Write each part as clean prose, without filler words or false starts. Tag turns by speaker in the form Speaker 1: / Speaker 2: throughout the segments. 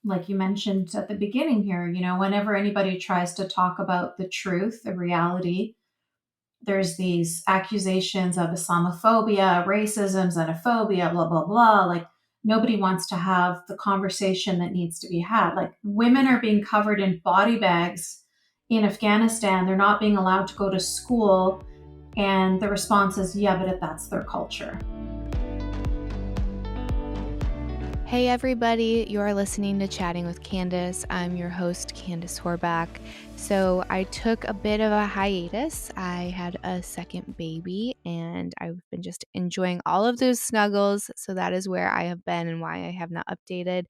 Speaker 1: like you mentioned at the beginning here, whenever anybody tries to talk about the truth, the reality, there's these accusations of Islamophobia, racism, xenophobia, blah, blah, blah. Like nobody wants to have the conversation that needs to be had. Like women are being covered in body bags in Afghanistan. They're not being allowed to go to school. And the response is, yeah, but that's their culture.
Speaker 2: Hey everybody, you're listening to Chatting with Candace. I'm your host, Candace Horback. So I took a bit of a hiatus. I had a second baby and I've been just enjoying all of those snuggles. So that is where I have been and why I have not updated.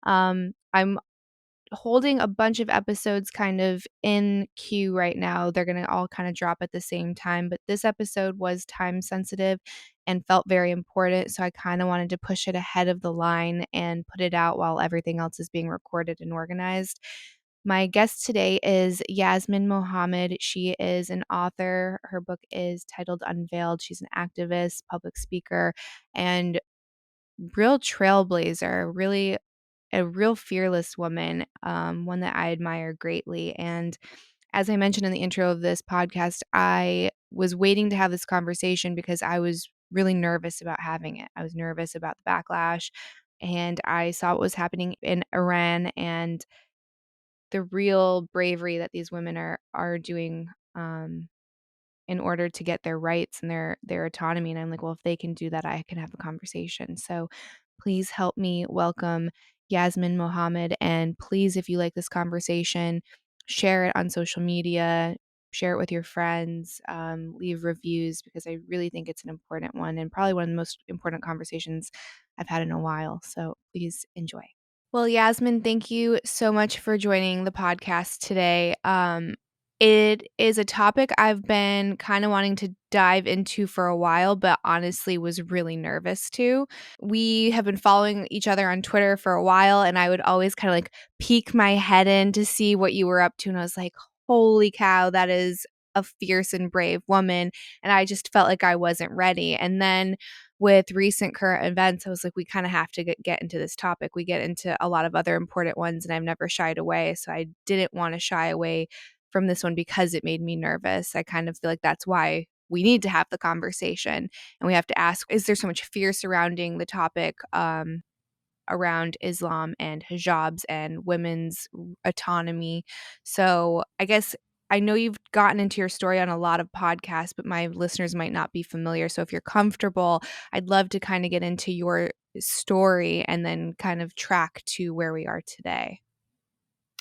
Speaker 2: I'm holding a bunch of episodes kind of in queue right now. They're going to all kind of drop at the same time, but this episode was time sensitive and felt very important. So I kind of wanted to push it ahead of the line and put it out while everything else is being recorded and organized. My guest today is Yasmine Mohammed. She is an author. Her book is titled Unveiled. She's an activist, public speaker, and real trailblazer, really a real fearless woman, one that I admire greatly. And as I mentioned in the intro of this podcast, I was waiting to have this conversation because I was really nervous about having it. I was nervous about the backlash, and I saw what was happening in Iran and the real bravery that these women are doing in order to get their rights and their autonomy. And I'm like, well, if they can do that, I can have a conversation. So please help me welcome Yasmine Mohammed. And please, if you like this conversation, share it on social media, share it with your friends, leave reviews, because I really think it's an important one and probably one of the most important conversations I've had in a while. So please enjoy. Well, Yasmine, thank you so much for joining the podcast today. It is a topic I've been kind of wanting to dive into for a while, but honestly was really nervous to. We have been following each other on Twitter for a while, and I would always kind of like peek my head in to see what you were up to. And I was like, holy cow, that is a fierce and brave woman. And I just felt like I wasn't ready. And then with recent current events, I was like, we kind of have to get into this topic. We get into a lot of other important ones, and I've never shied away. So I didn't want to shy away from this one because it made me nervous. I kind of feel like that's why we need to have the conversation. And we have to ask, is there so much fear surrounding the topic around Islam and hijabs and women's autonomy? So I guess I know you've gotten into your story on a lot of podcasts, but my listeners might not be familiar. So if you're comfortable, I'd love to kind of get into your story and then kind of track to where we are today.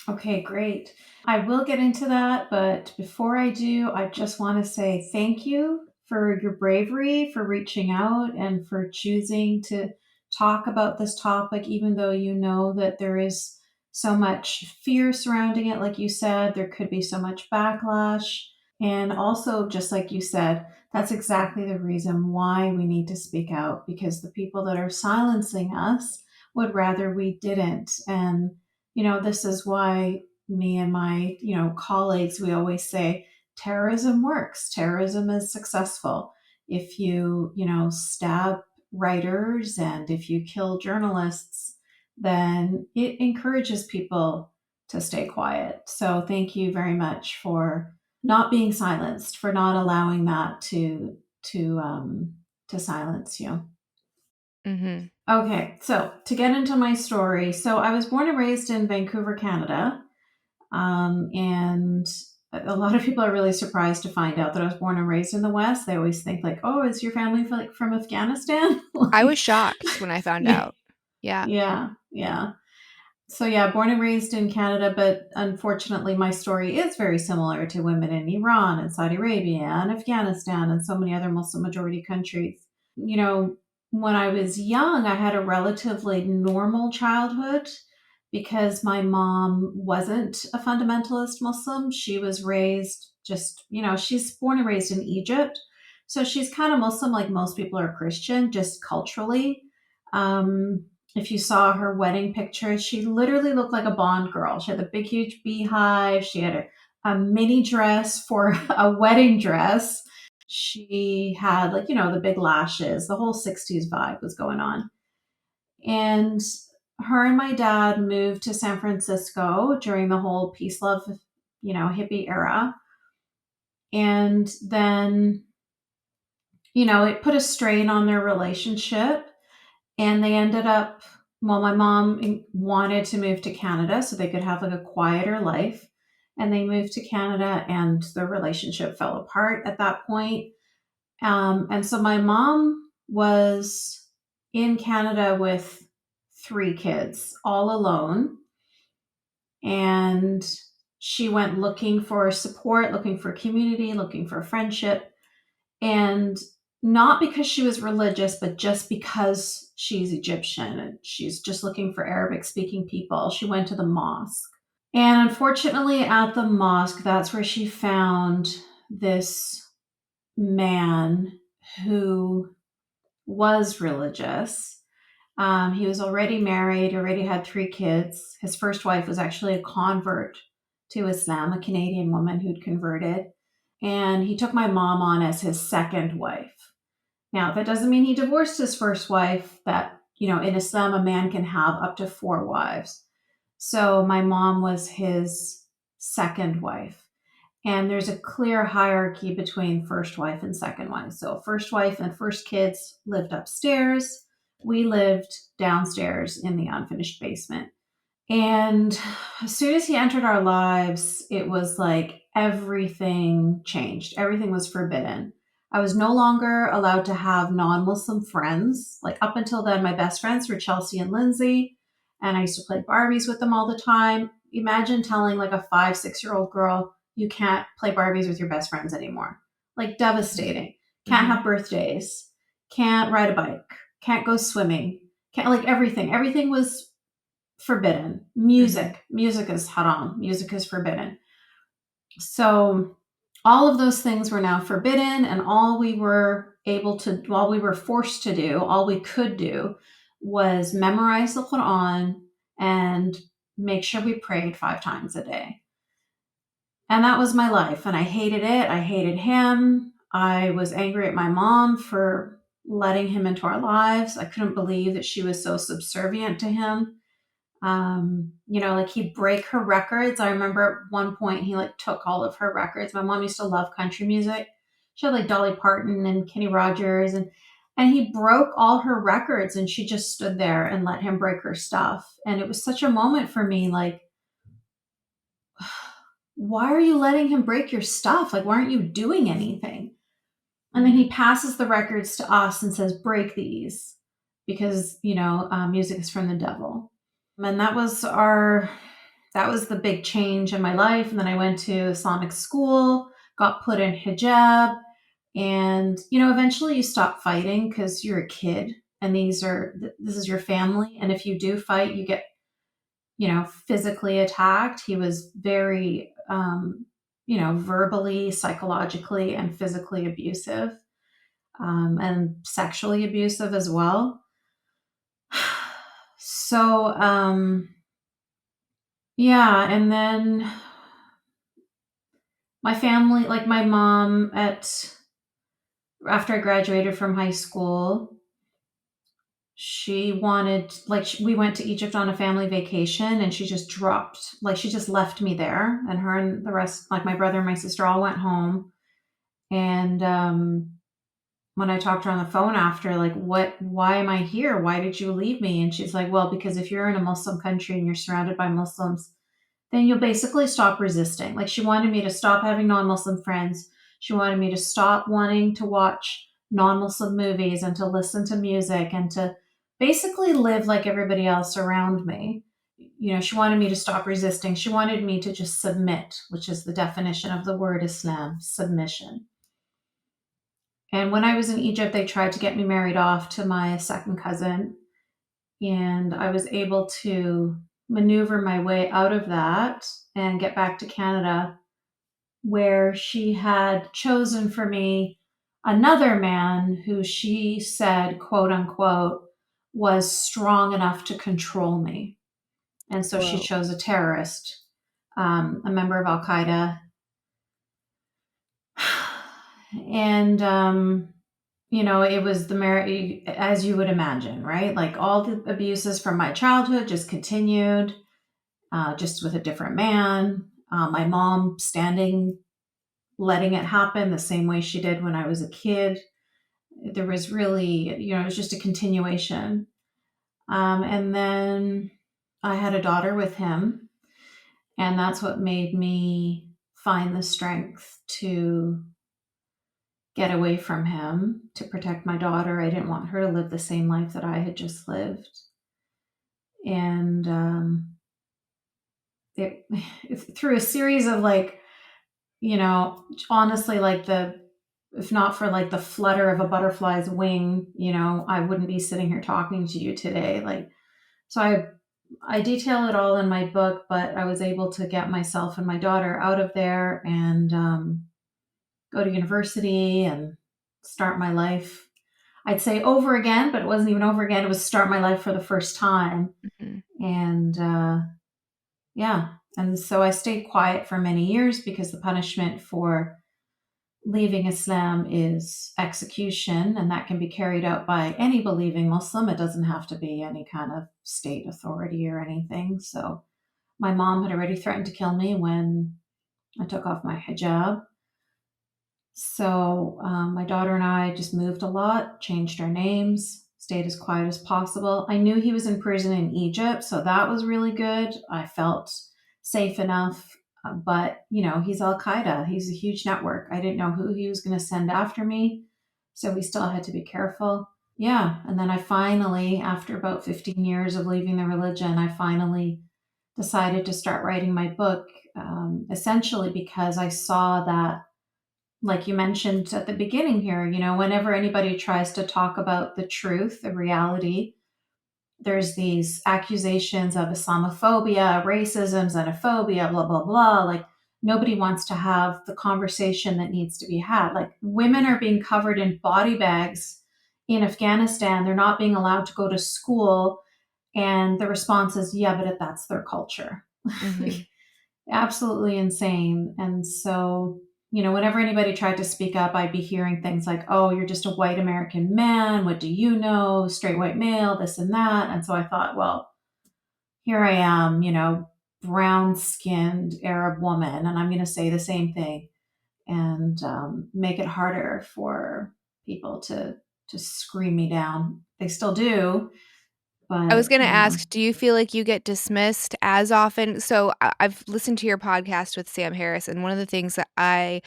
Speaker 1: Okay, great. I will get into that, but before I do, I just want to say thank you for your bravery, for reaching out, and for choosing to talk about this topic, even though you know that there is so much fear surrounding it. Like you said, there could be so much backlash. And also, just like you said, that's exactly the reason why we need to speak out, because the people that are silencing us would rather we didn't. And this is why me and my, colleagues, we always say terrorism works. Terrorism is successful. If you, stab writers and if you kill journalists, then it encourages people to stay quiet. So thank you very much for not being silenced, for not allowing that to silence you.
Speaker 2: Mm-hmm.
Speaker 1: Okay, so to get into my story, so I was born and raised in Vancouver, Canada, and a lot of people are really surprised to find out that I was born and raised in the West. They always think like, "Oh, is your family from Afghanistan?"
Speaker 2: I was
Speaker 1: Like,
Speaker 2: shocked when I found
Speaker 1: yeah,
Speaker 2: out. Yeah.
Speaker 1: yeah. So yeah, born and raised in Canada, but unfortunately, my story is very similar to women in Iran and Saudi Arabia and Afghanistan and so many other Muslim majority countries. You know, when I was young, I had a relatively normal childhood because my mom wasn't a fundamentalist Muslim. She was raised just, she's born and raised in Egypt. So she's kind of Muslim, like most people are Christian, just culturally. Um, if you saw her wedding pictures, she literally looked like a Bond girl. She had the big, huge beehive. She had a mini dress for a wedding dress. She had, like, the big lashes. The whole 60s vibe was going on. And her and my dad moved to San Francisco during the whole peace love, hippie era. And then, it put a strain on their relationship, and they ended up, well, my mom wanted to move to Canada so they could have like a quieter life. And they moved to Canada, and the relationship fell apart at that point. And so my mom was in Canada with 3 kids, all alone. And she went looking for support, looking for community, looking for friendship. And not because she was religious, but just because she's Egyptian and she's just looking for Arabic speaking people. She went to the mosque. And unfortunately, at the mosque, that's where she found this man who was religious. He was already married, already had 3 kids. His first wife was actually a convert to Islam, a Canadian woman who'd converted. And he took my mom on as his second wife. Now, that doesn't mean he divorced his first wife, that, in Islam, a man can have up to 4 wives. So my mom was his second wife. And there's a clear hierarchy between first wife and second wife. So first wife and first kids lived upstairs. We lived downstairs in the unfinished basement. And as soon as he entered our lives, it was like everything changed. Everything was forbidden. I was no longer allowed to have non-Muslim friends. Like up until then, my best friends were Chelsea and Lindsay, and I used to play Barbies with them all the time. Imagine telling like a 5, 6-year-old girl, you can't play Barbies with your best friends anymore. Like devastating. Can't have birthdays. Can't ride a bike. Can't go swimming. Can't, like everything. Everything was forbidden. Music is haram. Music is forbidden. So all of those things were now forbidden, and all we were forced to do, all we could do was memorize the Quran and make sure we prayed 5 times a day. And that was my life. And I hated it. I hated him. I was angry at my mom for letting him into our lives. I couldn't believe that she was so subservient to him. Like he'd break her records. I remember at one point he like took all of her records. My mom used to love country music. She had like Dolly Parton and Kenny Rogers, and he broke all her records, and she just stood there and let him break her stuff. And it was such a moment for me, like, why are you letting him break your stuff? Like, why aren't you doing anything? And then he passes the records to us and says, break these because, music is from the devil. And that was the big change in my life. And then I went to Islamic school, got put in hijab. And, eventually you stop fighting because you're a kid and this is your family. And if you do fight, you get, physically attacked. He was very, verbally, psychologically, and physically abusive, and sexually abusive as well. So, yeah. And then my family, like my mom after I graduated from high school, she wanted, we went to Egypt on a family vacation, and she just she just left me there, and her and the rest, like my brother and my sister, all went home. And when I talked to her on the phone after, like, why am I here? Why did you leave me? And she's like, well, because if you're in a Muslim country and you're surrounded by Muslims, then you'll basically stop resisting. Like, she wanted me to stop having non-Muslim friends. She wanted me to stop wanting to watch non-Muslim movies and to listen to music and to basically live like everybody else around me. She wanted me to stop resisting. She wanted me to just submit, which is the definition of the word Islam, submission. And when I was in Egypt, they tried to get me married off to my second cousin. And I was able to maneuver my way out of that and get back to Canada, where she had chosen for me another man who she said, quote unquote, was strong enough to control me. And so she chose a terrorist, a member of Al-Qaeda. And it was the marriage, as you would imagine, right? Like all the abuses from my childhood just continued, just with a different man. My mom standing, letting it happen the same way she did when I was a kid. There was really, it was just a continuation. And then I had a daughter with him, and that's what made me find the strength to get away from him to protect my daughter. I didn't want her to live the same life that I had just lived. And it, through a series of honestly, if not for like the flutter of a butterfly's wing, I wouldn't be sitting here talking to you today. So I detail it all in my book, but I was able to get myself and my daughter out of there and go to university and start my life. I'd say over again, but it wasn't even over again. It was start my life for the first time. Mm-hmm. And yeah. And so I stayed quiet for many years because the punishment for leaving Islam is execution, and that can be carried out by any believing Muslim. It doesn't have to be any kind of state authority or anything. So my mom had already threatened to kill me when I took off my hijab. So my daughter and I just moved a lot, changed our names, stayed as quiet as possible. I knew he was in prison in Egypt, so that was really good. I felt safe enough. But, he's Al-Qaeda. He's a huge network. I didn't know who he was going to send after me. So we still had to be careful. Yeah. And then I finally, after about 15 years of leaving the religion, I finally decided to start writing my book, essentially because I saw that, like you mentioned at the beginning here, whenever anybody tries to talk about the truth, the reality, there's these accusations of Islamophobia, racism, xenophobia, blah, blah, blah. Like nobody wants to have the conversation that needs to be had. Like women are being covered in body bags in Afghanistan. They're not being allowed to go to school. And the response is, yeah, but that's their culture. Mm-hmm. Absolutely insane. And so, whenever anybody tried to speak up, I'd be hearing things like, oh, you're just a white American man. What do you know? Straight white male, this and that. And so I thought, well, here I am, brown skinned Arab woman, and I'm going to say the same thing and make it harder for people to scream me down. They still do. But,
Speaker 2: I was going to ask, do you feel like you get dismissed as often? So I've listened to your podcast with Sam Harris, and one of the things that I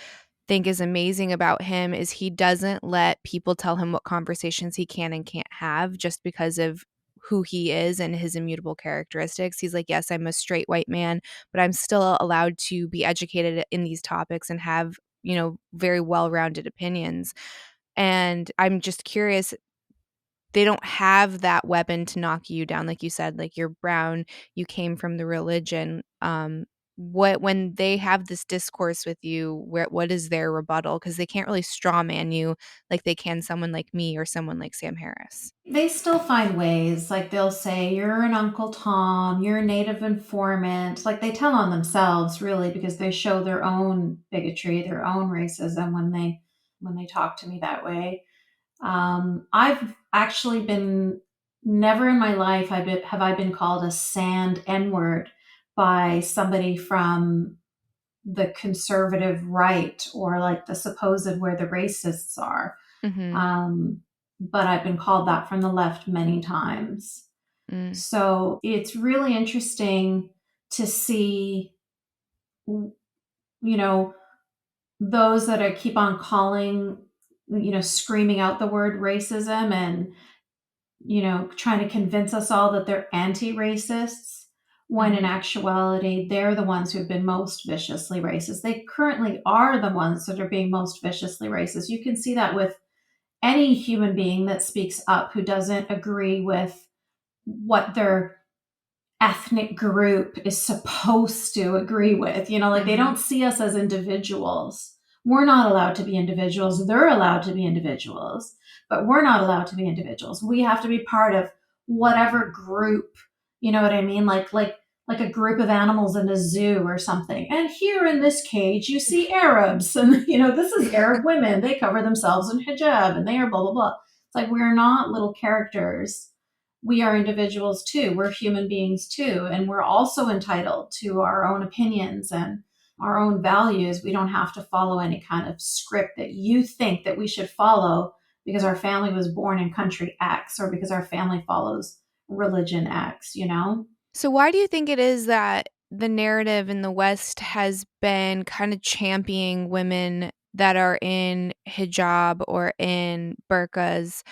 Speaker 2: think is amazing about him is he doesn't let people tell him what conversations he can and can't have just because of who he is and his immutable characteristics. He's like, yes, I'm a straight white man, but I'm still allowed to be educated in these topics and have, very well-rounded opinions. And I'm just curious, they don't have that weapon to knock you down. Like you said, like you're brown, you came from the religion. When they have this discourse with you, what is their rebuttal? Because they can't really straw man you like they can someone like me or someone like Sam Harris.
Speaker 1: They still find ways. Like they'll say, you're an Uncle Tom, you're a native informant. Like they tell on themselves really because they show their own bigotry, their own racism when they talk to me that way. I've actually been, never in my life have I been called a sand N-word by somebody from the conservative right or like the supposed where the racists are. Mm-hmm. But I've been called that from the left many times. Mm. So it's really interesting to see, those that keep on calling, screaming out the word racism and, trying to convince us all that they're anti-racists, when in actuality, they're the ones who've been most viciously racist. They currently are the ones that are being most viciously racist. You can see that with any human being that speaks up who doesn't agree with what their ethnic group is supposed to agree with. They don't see us as individuals. We're not allowed to be individuals. They're allowed to be individuals, but we're not allowed to be individuals. We have to be part of whatever group, you know what I mean? Like like a group of animals in a zoo or something. And here in this cage, you see Arabs. And, this is Arab women. They cover themselves in hijab and they are blah, blah, blah. It's like we're not little characters. We are individuals too. We're human beings too. And we're also entitled to our own opinions and our own values. We don't have to follow any kind of script that you think that we should follow because our family was born in country X or because our family follows religion X.
Speaker 2: So why do you think it is that the narrative in the West has been kind of championing women that are in hijab or in burqas?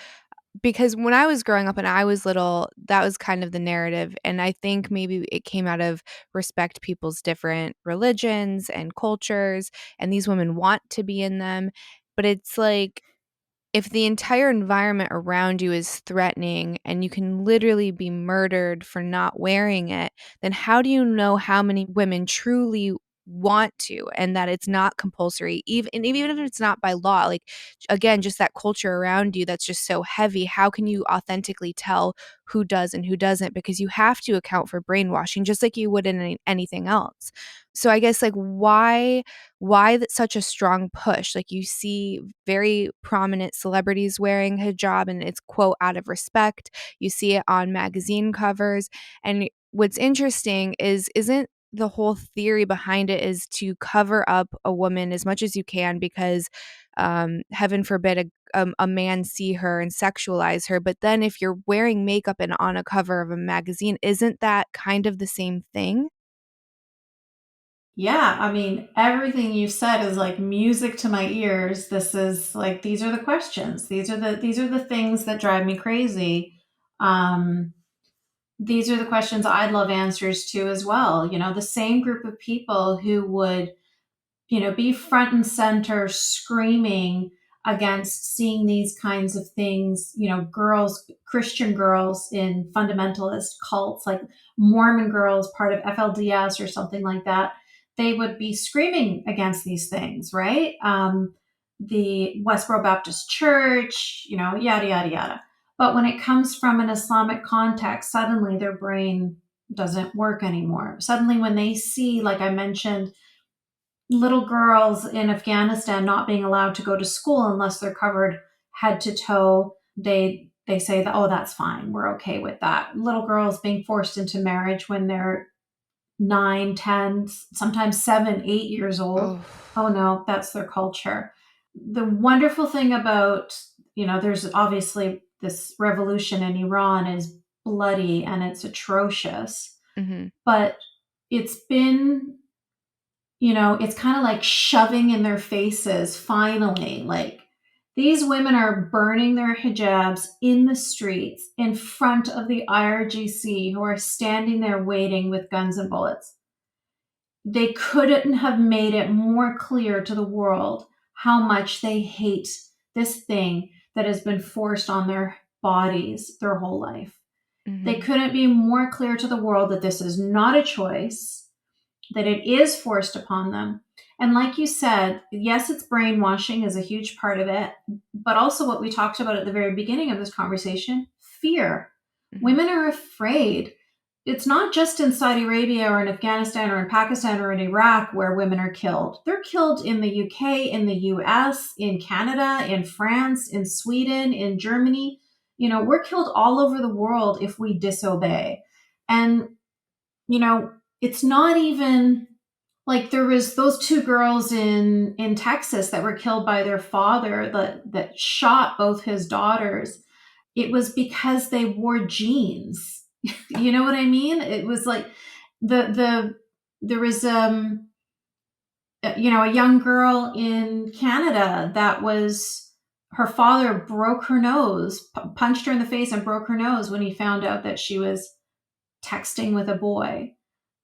Speaker 2: Because when I was growing up and I was little, that was kind of the narrative. And I think maybe it came out of respect people's different religions and cultures, and these women want to be in them. But it's like, if the entire environment around you is threatening and you can literally be murdered for not wearing it, then how do you know how many women truly want to, and that it's not compulsory, even if it's not by law? Like, again, just that culture around you that's just so heavy. How can you authentically tell who does and who doesn't? Because you have to account for brainwashing just like you would in anything else. So I guess, like, why that such a strong push? Like, you see very prominent celebrities wearing hijab and it's quote out of respect. You see it on magazine covers. And what's interesting is isn't the whole theory behind it is to cover up a woman as much as you can because heaven forbid a man see her and sexualize her. But then if you're wearing makeup and on a cover of a magazine, isn't that kind of the same thing?
Speaker 1: Yeah, I mean, everything you said is like music to my ears. This is like these are the questions. These are the things that drive me crazy. Um, these are the questions I'd love answers to as well. The same group of people who would be front and center screaming against seeing these kinds of things, girls, Christian girls in fundamentalist cults, like Mormon girls, part of FLDS or something like that, they would be screaming against these things, right? The Westboro Baptist Church, yada, yada, yada. But when it comes from an Islamic context, suddenly their brain doesn't work anymore. Suddenly, when they see, like I mentioned, little girls in Afghanistan not being allowed to go to school unless they're covered head to toe. They say that, oh, that's fine. We're okay with that. Little girls being forced into marriage when they're 9, 10, sometimes 7, 8 years old.
Speaker 2: Oh.
Speaker 1: Oh no, that's their culture. The wonderful thing about, there's obviously this revolution in Iran is bloody and it's atrocious,
Speaker 2: Hmm.
Speaker 1: but it's been it's kind of like shoving in their faces finally. Like these women are burning their hijabs in the streets in front of the IRGC who are standing there waiting with guns and bullets. They couldn't have made it more clear to the world how much they hate this thing that has been forced on their bodies their whole life. They
Speaker 2: Hmm.
Speaker 1: couldn't be more clear to the world that this is not a choice, that it is forced upon them. And like you said, yes, it's brainwashing is a huge part of it, but also what we talked about at the very beginning of this conversation, fear.
Speaker 2: Hmm.
Speaker 1: Women are afraid. It's not just in Saudi Arabia or in Afghanistan or in Pakistan or in Iraq where women are killed. They're killed in the UK, in the US, in Canada, in France, in Sweden, in Germany. We're killed all over the world if we disobey. And you know, it's not even like there was those two girls in Texas that were killed by their father that shot both his daughters. It was because they wore jeans. You know what I mean? It was like the there was a young girl in Canada that was her father broke her nose, punched her in the face and broke her nose when he found out that she was texting with a boy.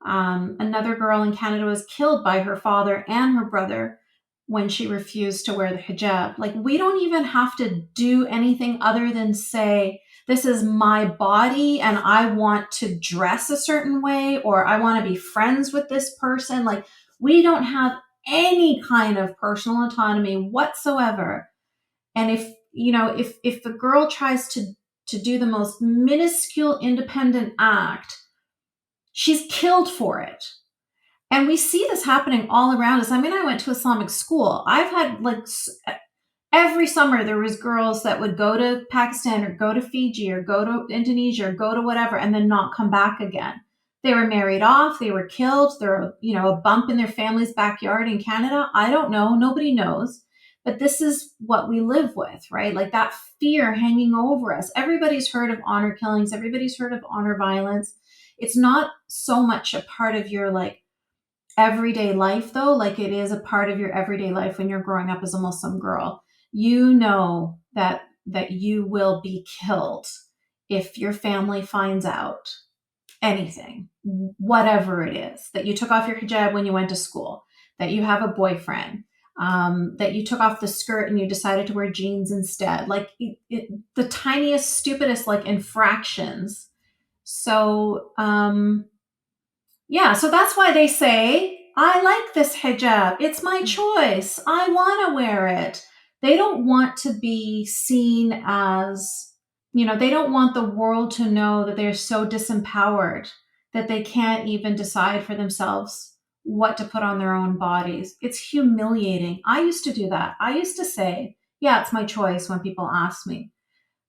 Speaker 1: Another girl in Canada was killed by her father and her brother when she refused to wear the hijab. Like, we don't even have to do anything other than say, this is my body and I want to dress a certain way or I want to be friends with this person. Like, we don't have any kind of personal autonomy whatsoever. And if the girl tries to do the most minuscule independent act, She's killed for it. And we see this happening all around us. I mean, I went to Islamic school. I've had like every summer there was girls that would go to Pakistan or go to Fiji or go to Indonesia or go to whatever and then not come back again. They were married off, they were killed, they're, a bump in their family's backyard in Canada. I don't know, nobody knows. But this is what we live with, right? Like that fear hanging over us. Everybody's heard of honor killings, everybody's heard of honor violence. It's not so much a part of your like everyday life though, like it is a part of your everyday life when you're growing up as a Muslim girl. You know that you will be killed if your family finds out anything, whatever it is, that you took off your hijab when you went to school, that you have a boyfriend, that you took off the skirt and you decided to wear jeans instead. Like the tiniest, stupidest like infractions. So, yeah, so that's why they say, I like this hijab. It's my choice. I want to wear it. They don't want to be seen as, they don't want the world to know that they're so disempowered that they can't even decide for themselves what to put on their own bodies. It's humiliating. I used to do that. I used to say, yeah, it's my choice when people ask me.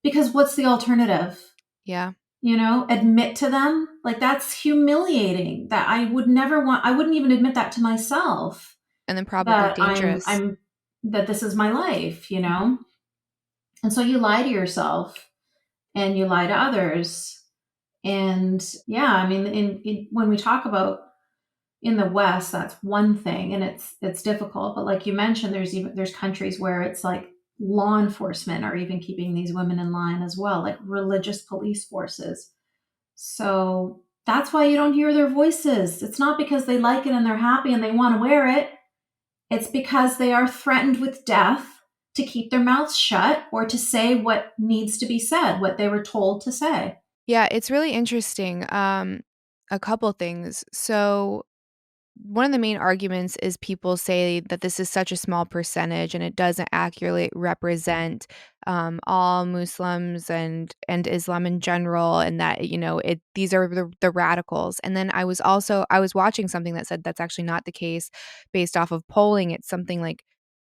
Speaker 1: Because what's the alternative?
Speaker 2: Yeah.
Speaker 1: Admit to them. Like that's humiliating. That I would never want. I wouldn't even admit that to myself.
Speaker 2: And then probably
Speaker 1: That
Speaker 2: dangerous.
Speaker 1: I'm that this is my life, And so you lie to yourself and you lie to others. And yeah, I mean, when we talk about in the West, that's one thing, and it's difficult. But like you mentioned, there's countries where it's like law enforcement are even keeping these women in line as well, like religious police forces. So that's why you don't hear their voices. It's not because they like it and they're happy and they want to wear it. It's because they are threatened with death to keep their mouths shut or to say what needs to be said, what they were told to say.
Speaker 2: Yeah, it's really interesting. A couple things. So one of the main arguments is people say that this is such a small percentage and it doesn't accurately represent all Muslims and Islam in general, and that these are the radicals. And then I was watching something that said that's actually not the case based off of polling. It's something like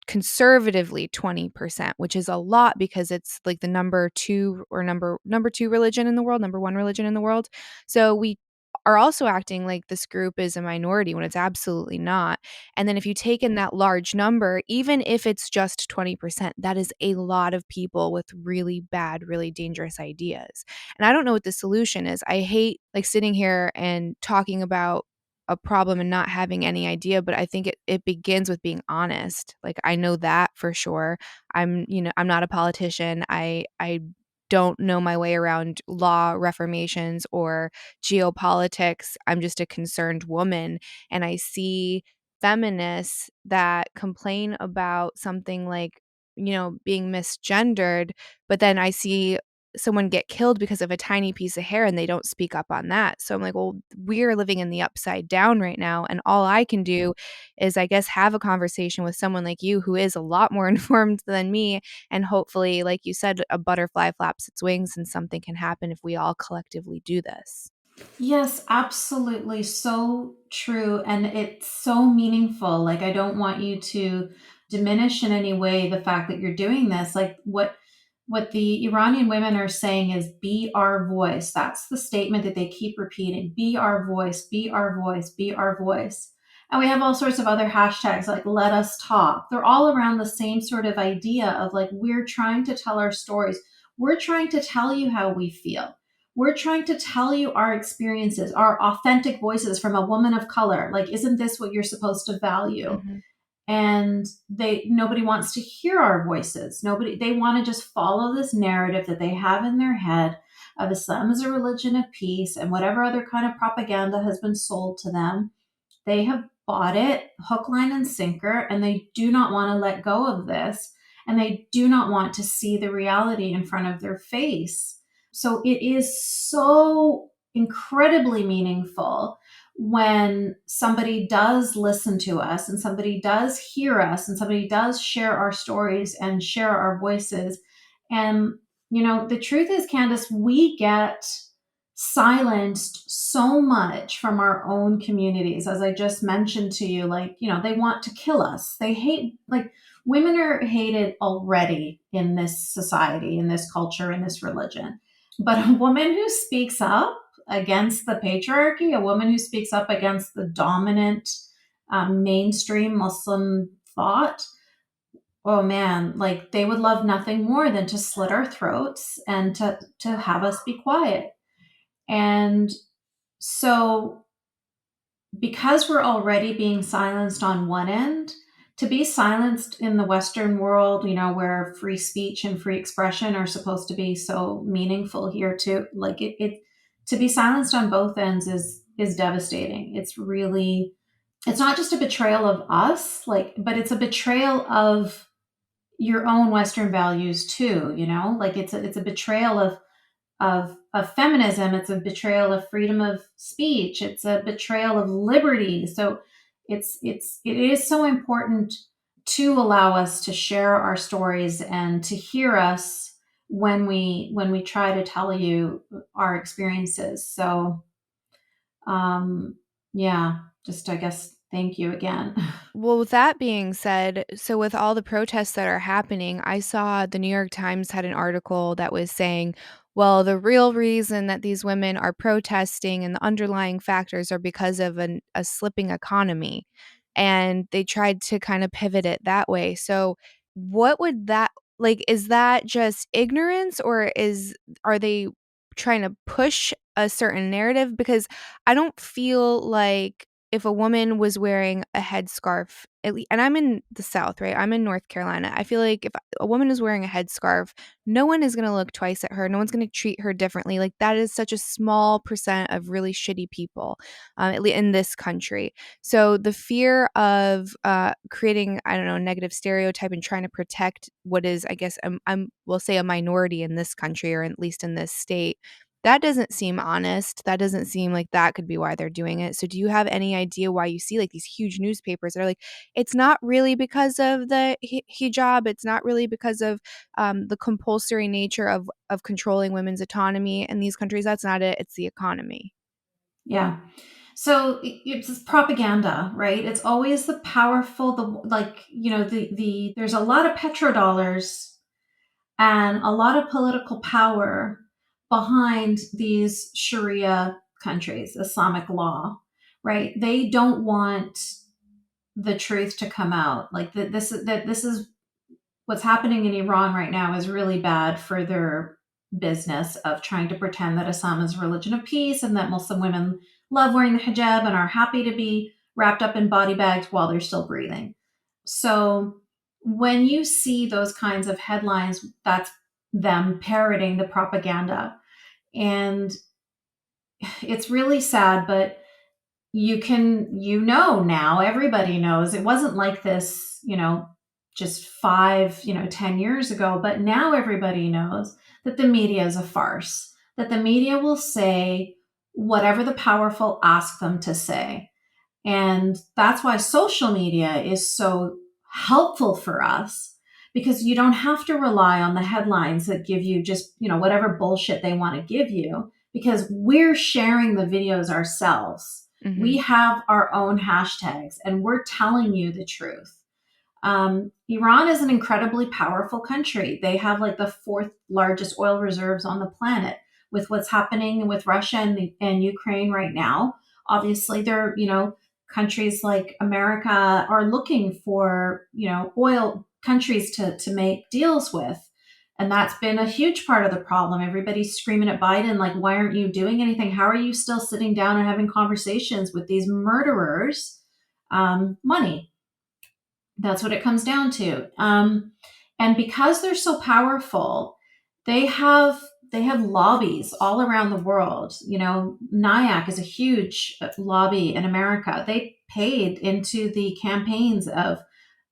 Speaker 2: conservatively 20%, which is a lot because it's like the number two or number two religion in the world, number one religion in the world. So we are also acting like this group is a minority when it's absolutely not. And then if you take in that large number, even if it's just 20%, that is a lot of people with really bad, really dangerous ideas. And I don't know what the solution is. I hate like sitting here and talking about a problem and not having any idea, but I think it begins with being honest. Like I know that for sure. I'm not a politician. I don't know my way around law reformations or geopolitics. I'm just a concerned woman. And I see feminists that complain about something like, being misgendered, but then I see someone get killed because of a tiny piece of hair and they don't speak up on that. So I'm like, well, we're living in the upside down right now. And all I can do is, I guess, have a conversation with someone like you who is a lot more informed than me. And hopefully, like you said, a butterfly flaps its wings and something can happen if we all collectively do this.
Speaker 1: Yes, absolutely. So true. And it's so meaningful. Like, I don't want you to diminish in any way the fact that you're doing this. Like, what the Iranian women are saying is be our voice. That's the statement that they keep repeating. Be our voice, be our voice, be our voice. And we have all sorts of other hashtags like let us talk. They're all around the same sort of idea of like, we're trying to tell our stories. We're trying to tell you how we feel. We're trying to tell you our experiences, our authentic voices from a woman of color. Like, isn't this what you're supposed to value?
Speaker 2: Mhm.
Speaker 1: And nobody wants to hear our voices. They want to just follow this narrative that they have in their head of Islam as a religion of peace and whatever other kind of propaganda has been sold to them. They have bought it hook, line, and sinker, and they do not want to let go of this. And they do not want to see the reality in front of their face. So it is so incredibly meaningful when somebody does listen to us and somebody does hear us and somebody does share our stories and share our voices. And, the truth is, Candace, we get silenced so much from our own communities. As I just mentioned to you, like, they want to kill us. They hate, like, women are hated already in this society, in this culture, in this religion. But a woman who speaks up against the patriarchy, a woman who speaks up against the dominant mainstream Muslim thought, oh man, like, they would love nothing more than to slit our throats and to have us be quiet. And so, because we're already being silenced on one end, to be silenced in the Western world, where free speech and free expression are supposed to be so meaningful here too, like it to be silenced on both ends is devastating. It's not just a betrayal of us, like, but it's a betrayal of your own Western values too, like it's a betrayal of feminism. It's a betrayal of freedom of speech. It's a betrayal of liberty. So it is so important to allow us to share our stories and to hear us when we try to tell you our experiences. So yeah, just, I guess, thank you again.
Speaker 2: Well, with that being said, so with all the protests that are happening, I saw the New York Times had an article that was saying, well, the real reason that these women are protesting and the underlying factors are because of a slipping economy. And they tried to kind of pivot it that way. So, what would that like? Is that just ignorance, or are they trying to push a certain narrative? Because I don't feel like if a woman was wearing a headscarf, and I'm in the South, right? I'm in North Carolina. I feel like if a woman is wearing a headscarf, no one is going to look twice at her. No one's going to treat her differently. Like, that is such a small percent of really shitty people, at least in this country. So the fear of creating, I don't know, a negative stereotype and trying to protect what is, I guess, we'll say a minority in this country, or at least in this state, that doesn't seem honest. That doesn't seem like that could be why they're doing it. So do you have any idea why you see like these huge newspapers that are like, it's not really because of the hijab. It's not really because of the compulsory nature of controlling women's autonomy in these countries. That's not it. It's the economy.
Speaker 1: Yeah. So it's propaganda, right? It's always the powerful, the, like, there's a lot of petrodollars and a lot of political power behind these Sharia countries, Islamic law, right? They don't want the truth to come out. Like, this is what's happening in Iran right now is really bad for their business of trying to pretend that Islam is a religion of peace and that Muslim women love wearing the hijab and are happy to be wrapped up in body bags while they're still breathing. So when you see those kinds of headlines, that's them parroting the propaganda. And it's really sad, but now everybody knows it wasn't like this, just 10 years ago, but now everybody knows that the media is a farce, that the media will say whatever the powerful ask them to say. And that's why social media is so helpful for us, because you don't have to rely on the headlines that give you just, whatever bullshit they want to give you, because we're sharing the videos ourselves.
Speaker 2: Mm-hmm.
Speaker 1: We have our own hashtags and we're telling you the truth. Iran is an incredibly powerful country. They have like the fourth largest oil reserves on the planet. With what's happening with Russia and Ukraine right now, obviously they're, countries like America are looking for, oil countries to make deals with. And that's been a huge part of the problem. Everybody's screaming at Biden, like, why aren't you doing anything? How are you still sitting down and having conversations with these murderers? Money. That's what it comes down to. And because they're so powerful, they have lobbies all around the world. NIAC is a huge lobby in America. They paid into the campaigns of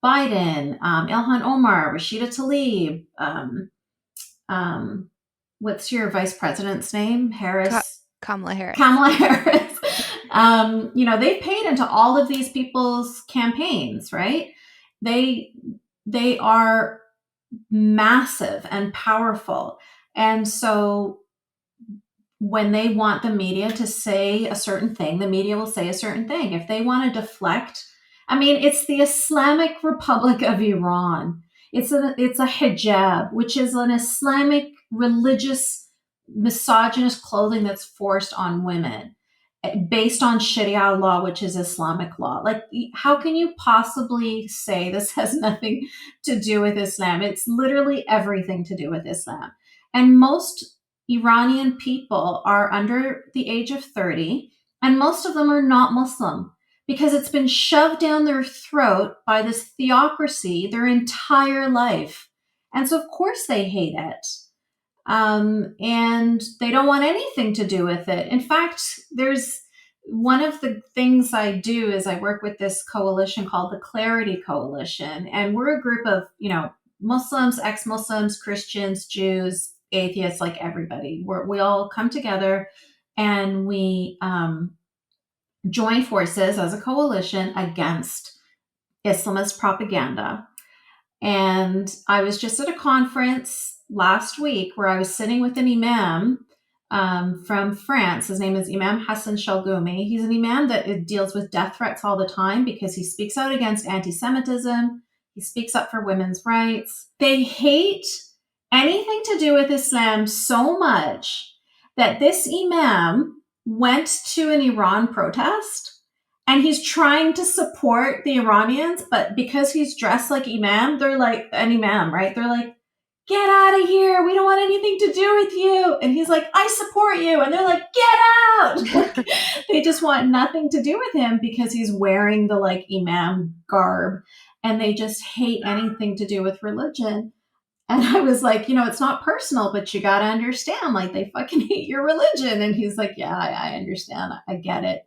Speaker 1: Biden, Ilhan Omar, Rashida Tlaib. What's your vice president's name? Harris.
Speaker 2: Kamala Harris.
Speaker 1: Kamala Harris. They paid into all of these people's campaigns, right? They are massive and powerful. And so when they want the media to say a certain thing, the media will say a certain thing. If they want to deflect, I mean, it's the Islamic Republic of Iran. It's a hijab, which is an Islamic religious misogynist clothing that's forced on women based on Sharia law, which is Islamic law. Like, how can you possibly say this has nothing to do with Islam? It's literally everything to do with Islam. And most Iranian people are under the age of 30, and most of them are not Muslim because it's been shoved down their throat by this theocracy their entire life. And so, of course, they hate it. And they don't want anything to do with it. In fact, there's one of the things I do is I work with this coalition called the Clarity Coalition, and we're a group of Muslims, ex-Muslims, Christians, Jews, atheists, like everybody. We all come together and we join forces as a coalition against Islamist propaganda. And I was just at a conference last week where I was sitting with an imam from France. His name is Imam Hassan Shalgoumi. He's an imam that deals with death threats all the time because he speaks out against anti-Semitism. He speaks up for women's rights. They hate anything to do with Islam so much that this imam went to an Iran protest and he's trying to support the Iranians, but because he's dressed like imam, they're like an imam, right? They're like, get out of here. We don't want anything to do with you. And he's like, I support you. And they're like, get out. Like, they just want nothing to do with him because he's wearing the like imam garb, and they just hate anything to do with religion. And I was like, it's not personal, but you got to understand, like, they fucking hate your religion. And he's like, yeah, I understand. I get it.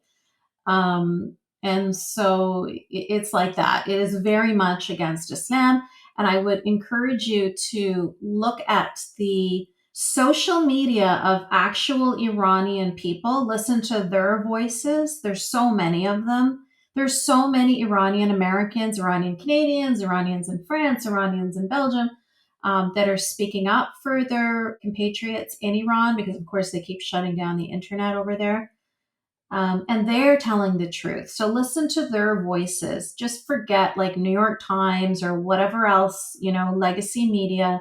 Speaker 1: And so it's like that. It is very much against Islam. And I would encourage you to look at the social media of actual Iranian people, listen to their voices. There's so many of them. There's so many Iranian Americans, Iranian Canadians, Iranians in France, Iranians in Belgium, that are speaking up for their compatriots in Iran because, of course, they keep shutting down the internet over there. And they're telling the truth. So listen to their voices. Just forget like New York Times or whatever else, legacy media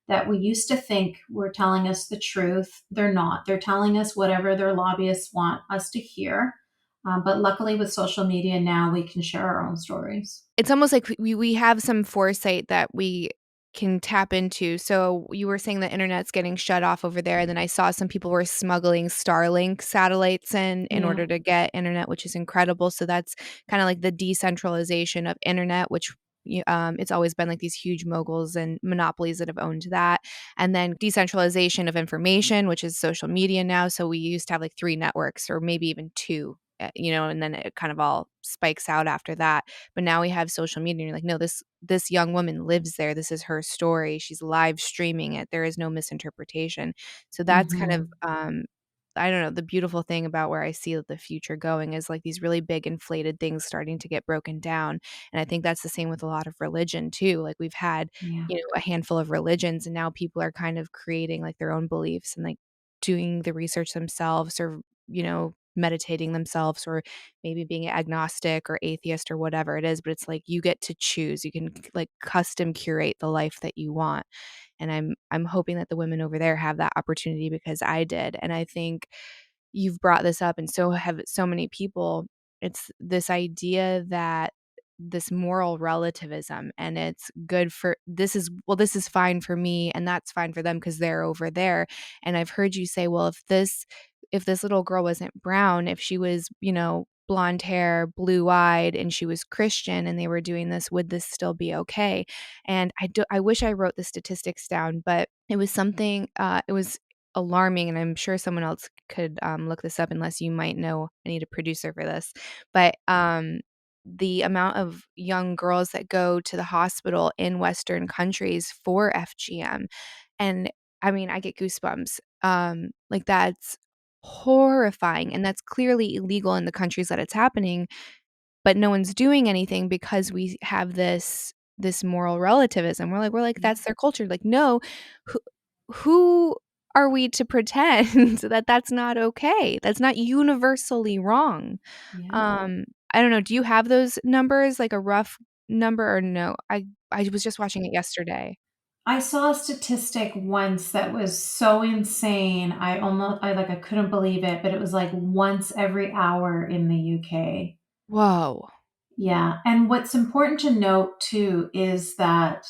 Speaker 1: that we used to think were telling us the truth. They're not. They're telling us whatever their lobbyists want us to hear. But luckily with social media now, we can share our own stories.
Speaker 2: It's almost like we have some foresight that we can tap into. So you were saying the internet's getting shut off over there, and then I saw some people were smuggling Starlink satellites in
Speaker 1: Yeah.
Speaker 2: order to get internet, which is incredible. So that's kind of like the decentralization of internet, which it's always been like these huge moguls and monopolies that have owned that. And then decentralization of information, which is social media now. So we used to have like 3 networks or maybe even 2, and then it kind of all spikes out after that. But now we have social media and you're like, no, this young woman lives there. This is her story. She's live streaming it. There is no misinterpretation. So that's kind of
Speaker 1: Mm-hmm.
Speaker 2: I don't know, the beautiful thing about where I see the future going is like these really big inflated things starting to get broken down. And I think that's the same with a lot of religion too. Like we've had,
Speaker 1: Yeah.
Speaker 2: a handful of religions, and now people are kind of creating like their own beliefs and like doing the research themselves, or, meditating themselves, or maybe being agnostic or atheist or whatever it is. But it's like you get to choose. You can like custom curate the life that you want. And I'm hoping that the women over there have that opportunity because I did. And I think you've brought this up, and so have so many people. It's this idea that this moral relativism, and it's good for this is fine for me and that's fine for them because they're over there. And I've heard you say, well, if this little girl wasn't brown, if she was, blonde hair, blue-eyed, and she was Christian and they were doing this, would this still be okay? And I wish I wrote the statistics down, but it was something, it was alarming, and I'm sure someone else could look this up unless you might know. I need a producer for this. But the amount of young girls that go to the hospital in Western countries for FGM, and I mean, I get goosebumps. Like that's horrifying, and that's clearly illegal in the countries that it's happening, but no one's doing anything because we have this moral relativism. We're like
Speaker 1: Yeah.
Speaker 2: that's their culture. Like, no, who who are we to pretend that that's not okay? That's not universally wrong.
Speaker 1: Yeah.
Speaker 2: I don't know, do you have those numbers, like a rough number or no? I was just watching it yesterday.
Speaker 1: I saw a statistic once that was so insane. I couldn't believe it, but it was like once every hour in the UK.
Speaker 2: Whoa.
Speaker 1: Yeah. And what's important to note too is that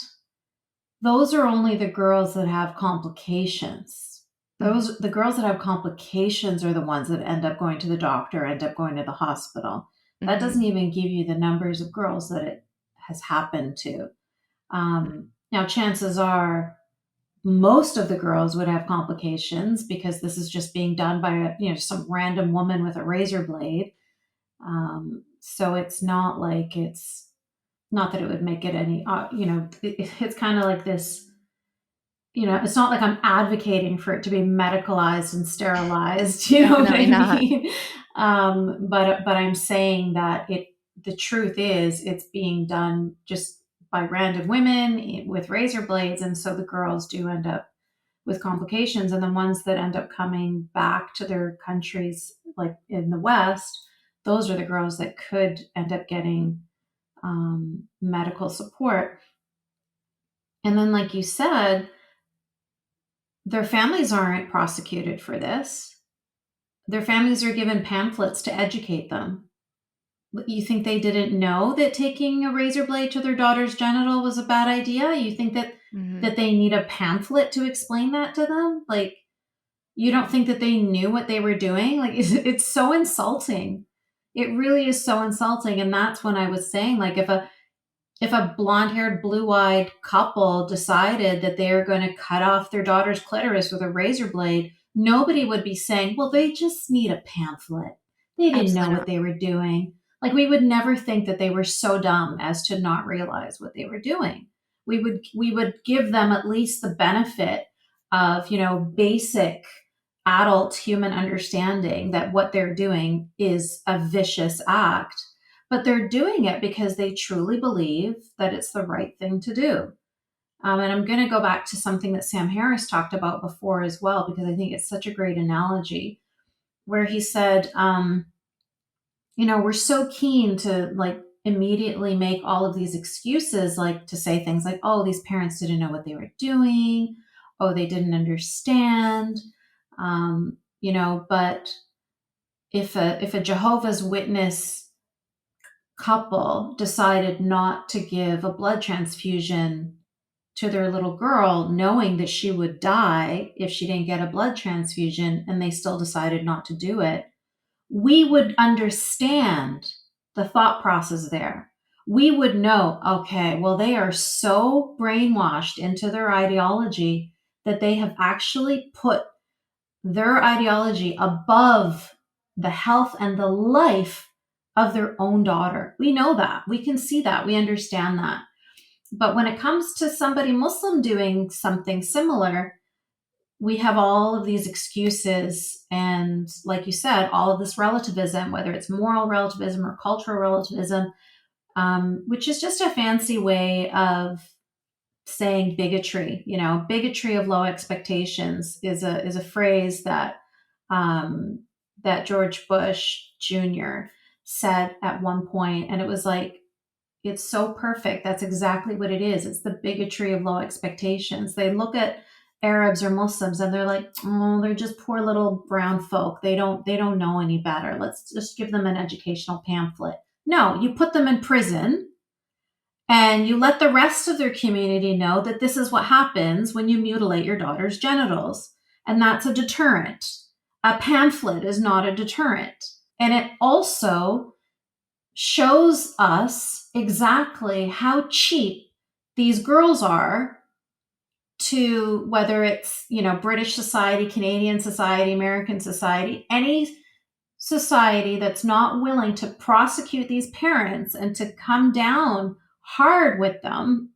Speaker 1: those are only the girls that have complications.
Speaker 2: Mhm,
Speaker 1: The girls that have complications are the ones that end up going to the doctor, end up going to the hospital. That doesn't
Speaker 2: mhm,
Speaker 1: even give you the numbers of girls that it has happened to. Now, chances are most of the girls would have complications because this is just being done by some random woman with a razor blade. So it's not like it's not that it would make it any. It's kind of like this. It's not like I'm advocating for it to be medicalized and sterilized. You know what
Speaker 2: definitely
Speaker 1: I
Speaker 2: not.
Speaker 1: mean? But I'm saying that it. The truth is, it's being done just by random women with razor blades, and so the girls do end up with complications. And the ones that end up coming back to their countries, like in the West, those are the girls that could end up getting medical support. And then, like you said, their families aren't prosecuted for this. Their families are given pamphlets to educate them. You think they didn't know that taking a razor blade to their daughter's genital was a bad idea? You think that
Speaker 2: Mhm.
Speaker 1: they need a pamphlet to explain that to them? Like, you don't think that they knew what they were doing? Like, it's so insulting. It really is so insulting. And that's when I was saying, like, if a blonde-haired, blue-eyed couple decided that they are going to cut off their daughter's clitoris with a razor blade, nobody would be saying, "Well, they just need a pamphlet. They didn't know
Speaker 2: Absolutely
Speaker 1: what
Speaker 2: not.
Speaker 1: they were doing." Like, we would never think that they were so dumb as to not realize what they were doing. We would give them at least the benefit of, basic adult human understanding that what they're doing is a vicious act, but they're doing it because they truly believe that it's the right thing to do. And I'm going to go back to something that Sam Harris talked about before as well, because I think it's such a great analogy, where he said, we're so keen to like immediately make all of these excuses, like to say things like, oh, these parents didn't know what they were doing. Oh, they didn't understand. But if a Jehovah's Witness couple decided not to give a blood transfusion to their little girl, knowing that she would die if she didn't get a blood transfusion, and they still decided not to do it, we would understand the thought process there. We would know, okay, well, they are so brainwashed into their ideology that they have actually put their ideology above the health and the life of their own daughter. We know that. We can see that. We understand that. But when it comes to somebody Muslim doing something similar, we have all of these excuses. And like you said, all of this relativism, whether it's moral relativism or cultural relativism, which is just a fancy way of saying bigotry. Bigotry of low expectations is a phrase um, that George Bush Jr. said at one point, and it was like, it's so perfect. That's exactly what it is. It's the bigotry of low expectations. They look at Arabs or Muslims and they're like, oh, they're just poor little brown folk. They don't know any better. Let's just give them an educational pamphlet. No, you put them in prison and you let the rest of their community know that this is what happens when you mutilate your daughter's genitals. And that's a deterrent. A pamphlet is not a deterrent. And it also shows us exactly how cheap these girls are to, whether it's, British society, Canadian society, American society, any society that's not willing to prosecute these parents and to come down hard with them,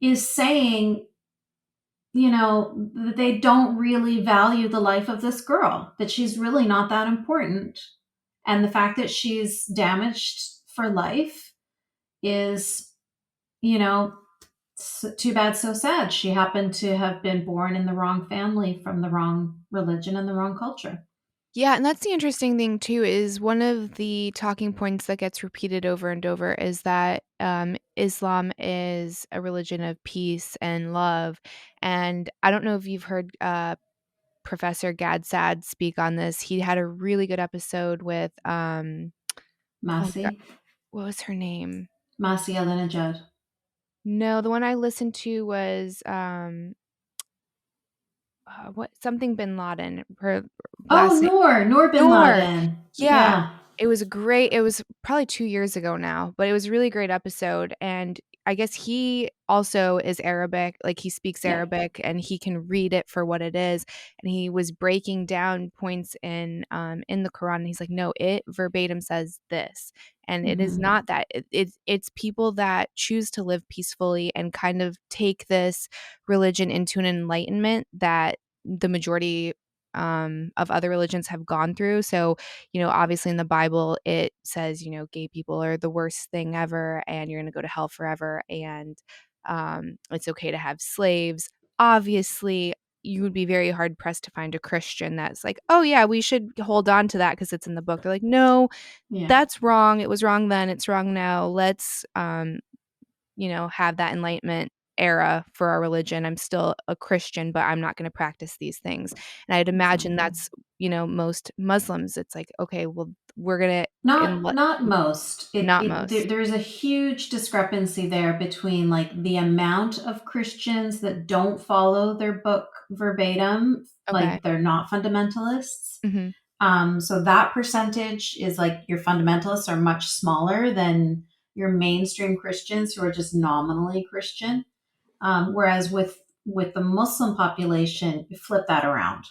Speaker 1: is saying, that they don't really value the life of this girl, that she's really not that important. And the fact that she's damaged for life is, you know, Too bad, so sad. She happened to have been born in the wrong family from the wrong religion and the wrong culture.
Speaker 2: Yeah, and that's the interesting thing too is one of the talking points that gets repeated over and over is that Islam is a religion of peace and love. And I don't know if you've heard Professor Gad Saad speak on this. He had a really good episode with oh my god,
Speaker 1: Masi,
Speaker 2: what was her name?
Speaker 1: Masi Alinejad.
Speaker 2: No, the one I listened to was what something Bin Laden. Her
Speaker 1: Oh,
Speaker 2: last name
Speaker 1: Noor bin
Speaker 2: Noor.
Speaker 1: Laden.
Speaker 2: Yeah.
Speaker 1: Yeah.
Speaker 2: It was probably 2 years ago now, but it was a really great episode, and I guess he also is Arabic, like, he speaks
Speaker 1: Yeah.
Speaker 2: Arabic, and he can read it for what it is, and he was breaking down points in the Quran, and he's like, "No, it verbatim says this," and it is
Speaker 1: Hmm.
Speaker 2: not that. It's people that choose to live peacefully and kind of take this religion into an enlightenment that the majority, of other religions have gone through, so obviously in the Bible, it says, gay people are the worst thing ever and you're going to go to hell forever. And it's okay to have slaves. Obviously, you would be very hard pressed to find a Christian that's like, oh, yeah, we should hold on to that because it's in the book. They're like, no,
Speaker 1: Yeah.
Speaker 2: that's wrong. It was wrong then. It's wrong now. Let's have that enlightenment era for our religion. I'm still a Christian, but I'm not going to practice these things. And I'd imagine
Speaker 1: Exactly.
Speaker 2: that's, most Muslims. It's like, okay, well, we're going to
Speaker 1: Not most.
Speaker 2: not most.
Speaker 1: There's a huge discrepancy there between like the amount of Christians that don't follow their book verbatim,
Speaker 2: Okay.
Speaker 1: like they're not fundamentalists.
Speaker 2: Mhm.
Speaker 1: So that percentage is like your fundamentalists are much smaller than your mainstream Christians who are just nominally Christian. Whereas with the Muslim population, you flip that around.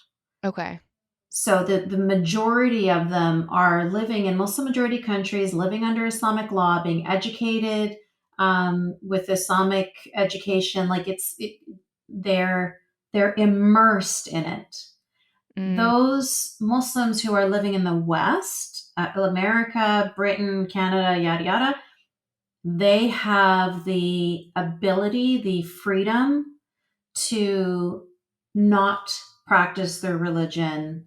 Speaker 2: Okay.
Speaker 1: So the majority of them are living in Muslim majority countries, living under Islamic law, being educated with Islamic education. Like they're they're immersed in it.
Speaker 2: Mm,
Speaker 1: Those Muslims who are living in the West, America, Britain, Canada, yada yada, they have the ability, the freedom to not practice their religion.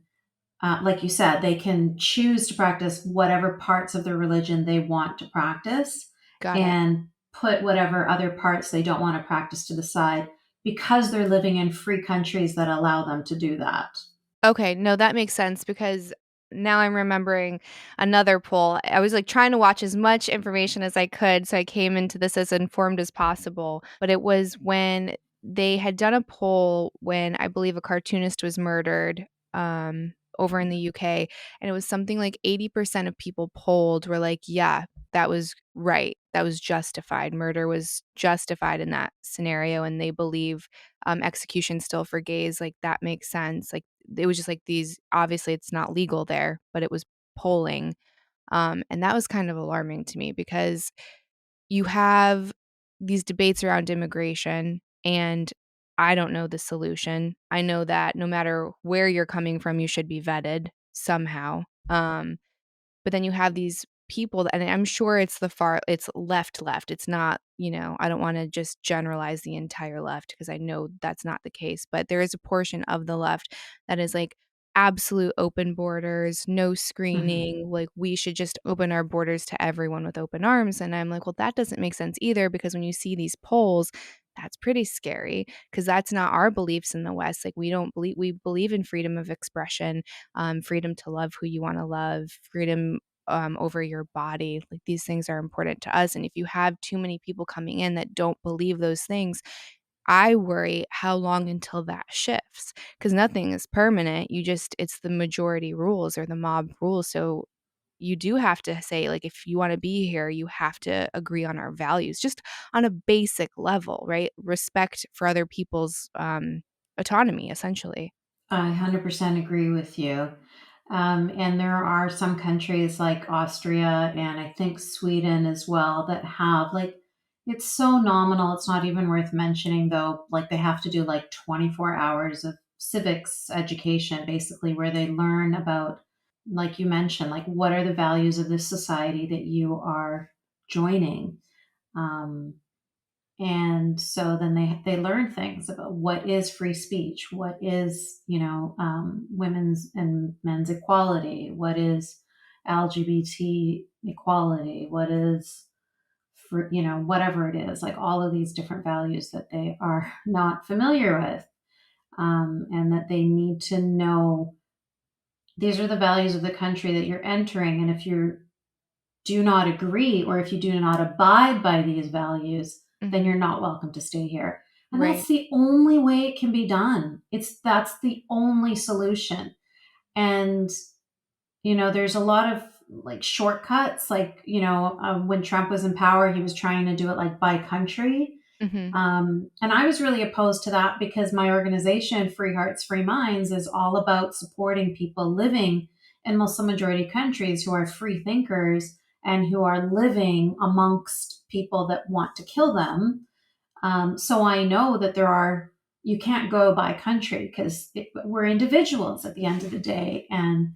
Speaker 1: Like you said, they can choose to practice whatever parts of their religion they want to practice
Speaker 2: got it.
Speaker 1: and put whatever other parts they don't want to practice to the side because they're living in free countries that allow them to do that.
Speaker 2: Okay, no, that makes sense because now I'm remembering another poll. I was, like, trying to watch as much information as I could, so I came into this as informed as possible, but it was when they had done a poll when I believe a cartoonist was murdered, over in the UK, and it was something like 80% of people polled were like, "Yeah, that was right. That was justified. Murder was justified in that scenario," and they believe, execution still for gays, like, that makes sense, like, it was just like these obviously it's not legal there, but it was polling, and that was kind of alarming to me because you have these debates around immigration, and I don't know the solution. I know that no matter where you're coming from, you should be vetted somehow, but then you have these people and I'm sure it's left. It's not, I don't wanna just generalize the entire left because I know that's not the case, but there is a portion of the left that is like absolute open borders, no
Speaker 1: Mhm.
Speaker 2: screening, like, we should just open our borders to everyone with open arms, and I'm like, "Well, that doesn't make sense either," because when you see these polls, that's pretty scary because that's not our beliefs in the West, like, we believe in freedom of expression, freedom to love who you wanna love, freedom over your body. Like these things are important to us. And if you have too many people coming in that don't believe those things, I worry how long until that shifts because nothing is permanent. It's the majority rules or the mob rules. So you do have to say, like, if you want to be here, you have to agree on our values just on a basic level, right? Respect for other people's autonomy, essentially.
Speaker 1: I 100% agree with you. And there are some countries like Austria and I think Sweden as well that have like, it's so nominal. It's not even worth mentioning though. Like they have to do like 24 hours of civics education, basically, where they learn about, like you mentioned, like what are the values of this society that you are joining. Um, And so then they learn things about what is free speech, what is, women's and men's equality, what is LGBT equality, what is, for, whatever it is, like all of these different values that they are not familiar with, and that they need to know these are the values of the country that you're entering. And if you do not agree, or if you do not abide by these values, then
Speaker 2: Mhm.
Speaker 1: you're not welcome to stay here. And
Speaker 2: Right.
Speaker 1: that's the only way it can be done. That's the only solution. And there's a lot of like shortcuts, like when Trump was in power, he was trying to do it like by country.
Speaker 2: Mhm.
Speaker 1: And I was really opposed to that because my organization, Free Hearts, Free Minds, is all about supporting people living in Muslim majority countries who are free thinkers and who are living amongst people that want to kill them. So I know that you can't go by country because we're individuals at the end of the day, and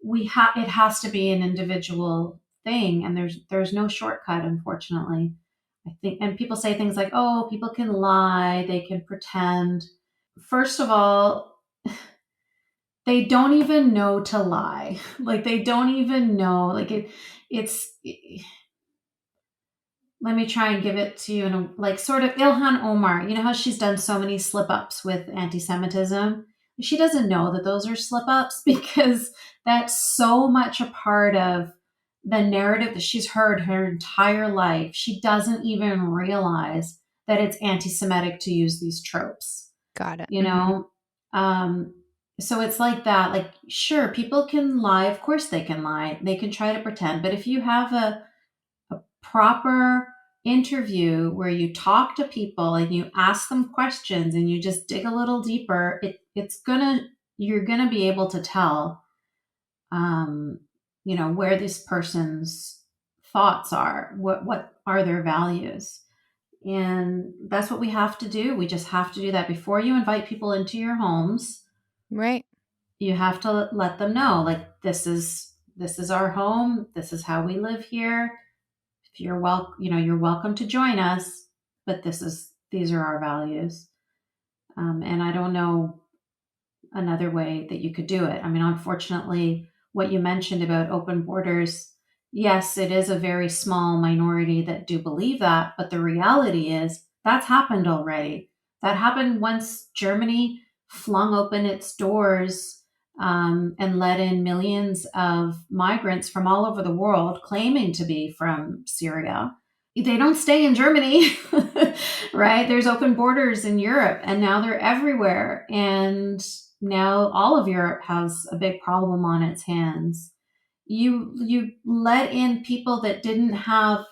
Speaker 1: it has to be an individual thing, and there's no shortcut, unfortunately. I think, and people say things like, "Oh, people can lie, they can pretend." First of all, they don't even know to lie. Like they don't even know. Like it's. Let me try and give it to you in a like sort of Ilhan Omar. You know how she's done so many slip ups with anti-Semitism? She doesn't know that those are slip ups because that's so much a part of the narrative that she's heard her entire life. She doesn't even realize that it's anti Semitic to use these tropes,
Speaker 2: Got it.
Speaker 1: you
Speaker 2: Mhm.
Speaker 1: know? Um, so it's like that. Like, sure, people can lie. Of course, they can lie. They can try to pretend. But if you have a proper interview where you talk to people and you ask them questions and you just dig a little deeper, you're gonna be able to tell, um, where this person's thoughts are, what are their values. And that's what we have to do. We just have to do that before you invite people into your homes.
Speaker 2: Right.
Speaker 1: You have to let them know, like, this is our home, this is how we live here. If you're welcome to join us, but these are our values. And I don't know another way that you could do it. I mean, unfortunately, what you mentioned about open borders, yes, it is a very small minority that do believe that, but the reality is that's happened already. That happened once Germany flung open its doors, and let in millions of migrants from all over the world claiming to be from Syria. They don't stay in Germany, right? There's open borders in Europe, and now they're everywhere. And now all of Europe has a big problem on its hands. You let in people that didn't have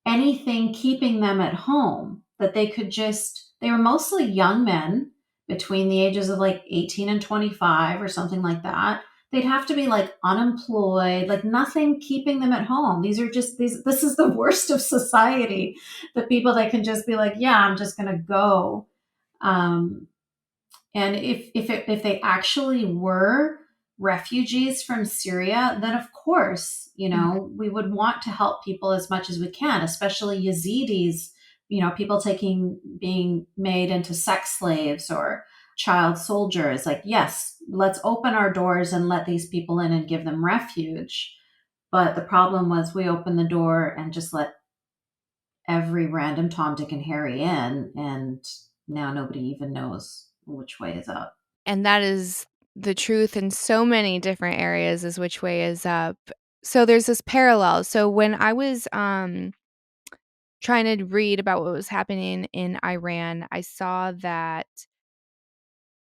Speaker 1: anything keeping them at home, that they were mostly young men between the ages of like 18 and 25 or something like that. They'd have to be like unemployed, like nothing keeping them at home. This is the worst of society. The people that can just be like, yeah, I'm just going to go. Um, and if they actually were refugees from Syria, then of course,
Speaker 2: Mhm.
Speaker 1: we would want to help people as much as we can, especially Yazidis, people being made into sex slaves or child soldiers. Like, yes, let's open our doors and let these people in and give them refuge. But the problem was we opened the door and just let every random Tom, Dick, and Harry in, and now nobody even knows which way is up.
Speaker 2: And that is the truth in so many different areas is which way is up. So there's this parallel. So when I was trying to read about what was happening in Iran, I saw that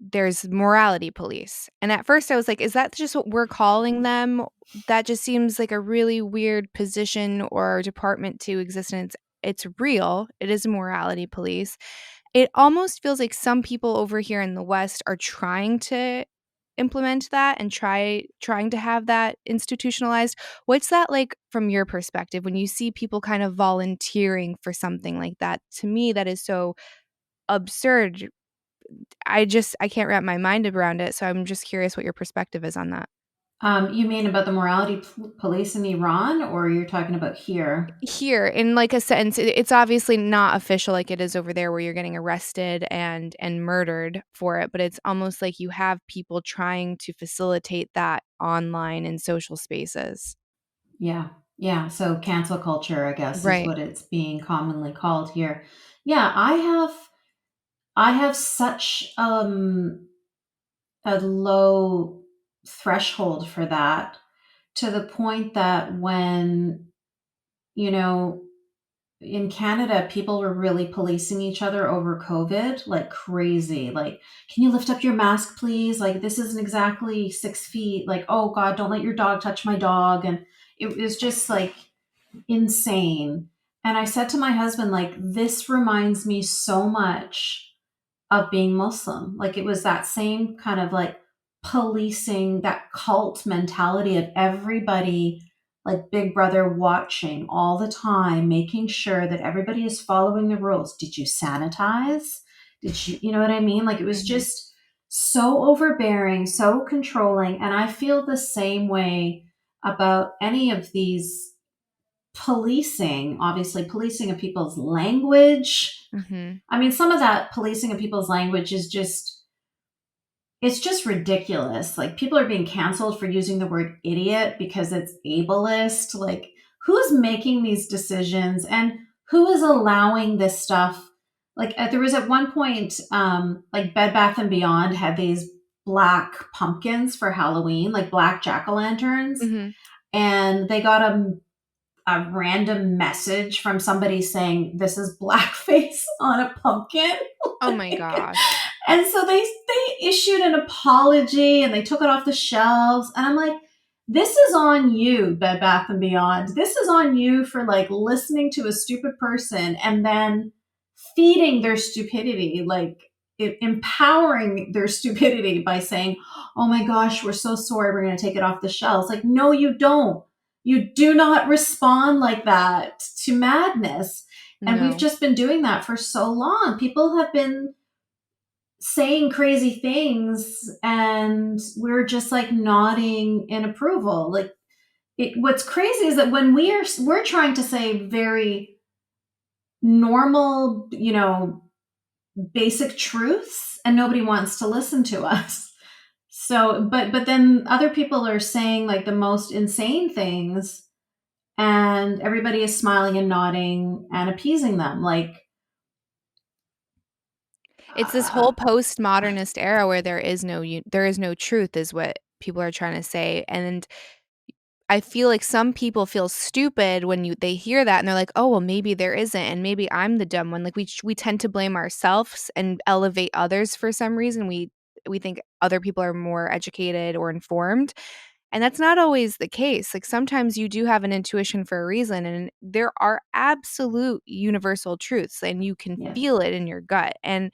Speaker 2: there's morality police. And at first I was like, is that just what we're calling them? That just seems like a really weird position or department to exist in. It's real. It is a morality police. It almost feels like some people over here in the West are trying to implement that and trying to have that institutionalized. What's that like from your perspective when you see people kind of volunteering for something like that? To me, that is so absurd. I can't wrap my mind around it, so I'm just curious what your perspective is on that.
Speaker 1: You mean about the morality police in Iran, or you're talking about here?
Speaker 2: Here, in like a sense, it's obviously not official like it is over there where you're getting arrested and murdered for it, but it's almost like you have people trying to facilitate that online in social spaces.
Speaker 1: Yeah. Yeah. So cancel culture, I guess, is
Speaker 2: Right.
Speaker 1: what it's being commonly called here. Yeah, I have such a low threshold for that, to the point that when, you know, in Canada, people were really policing each other over COVID like crazy. Like, can you lift up your mask, please? Like, this isn't exactly 6 feet. Like, oh God, don't let your dog touch my dog. And it was just like insane. And I said to my husband, like, this reminds me so much of being Muslim. Like, it was that same kind of like policing, that cult mentality of everybody like Big Brother watching all the time, making sure that everybody is following the rules. Did you sanitize? Did you know what I mean? Like, it was
Speaker 2: Mhm.
Speaker 1: just so overbearing, so controlling. And I feel the same way about any of these policing, obviously, policing of people's language.
Speaker 2: Mhm.
Speaker 1: I mean, some of that policing of people's language is just, it's just ridiculous. Like, people are being canceled for using the word idiot because it's ableist. Like, who's making these decisions, and who is allowing this stuff? Like, there was at one point, like Bed Bath and Beyond had these black pumpkins for Halloween, like black jack o' lanterns,
Speaker 2: Mhm.
Speaker 1: and they got a random message from somebody saying this is blackface on a pumpkin.
Speaker 2: Oh my
Speaker 1: Like,
Speaker 2: gosh.
Speaker 1: and so they issued an apology and they took it off the shelves. And I'm like, this is on you, Bed Bath and Beyond. This is on you for like listening to a stupid person and then feeding their stupidity, like empowering their stupidity by saying, oh my gosh, we're so sorry, we're going to take it off the shelves. Like, no, you don't. You do not respond like that to madness. And we've
Speaker 2: No.
Speaker 1: just been doing that for so long. People have been saying crazy things and we're just like nodding in approval. Like, what's crazy is that when we're trying to say very normal, basic truths, and nobody wants to listen to us. So, but then other people are saying like the most insane things, and everybody is smiling and nodding and appeasing them. Like,
Speaker 2: It's this
Speaker 1: uh,
Speaker 2: whole postmodernist era where there is no truth is what people are trying to say, and I feel like some people feel stupid when they hear that and they're like, "Oh, well, maybe there isn't, and maybe I'm the dumb one." Like we tend to blame ourselves and elevate others for some reason. We think other people are more educated or informed, and that's not always the case. Like sometimes you do have an intuition for a reason, and there are absolute universal truths, and you can
Speaker 1: yeah,
Speaker 2: feel it in your gut. And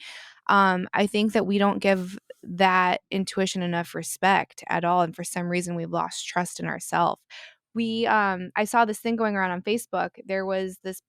Speaker 2: I think that we don't give that intuition enough respect at all, and for some reason we've lost trust in ourselves. I saw this thing going around on Facebook. There was this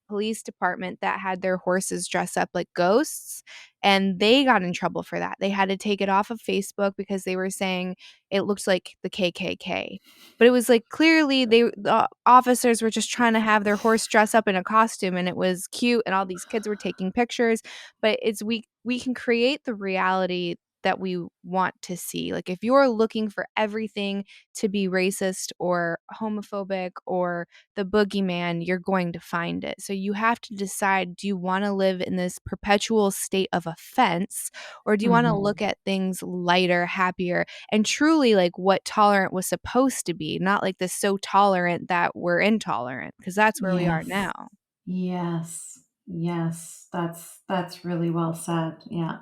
Speaker 2: police department that had their horses dress up like ghosts, and they got in trouble for that. They had to take it off of Facebook because they were saying it looked like the KKK. But it was like clearly the officers were just trying to have their horse dress up in a costume, and it was cute, and all these kids were taking pictures. But it's we can create the reality that we want to see. Like if you're looking for everything to be racist or homophobic or the boogeyman, you're going to find it. So you have to decide, do you want to live in this perpetual state of offense, or do you want to
Speaker 1: hmm
Speaker 2: look at things lighter, happier, and truly like what tolerant was supposed to be, not like this so tolerant that we're intolerant, because that's where we are
Speaker 1: yes,
Speaker 2: now.
Speaker 1: yes, yes. That's really well said. Yeah,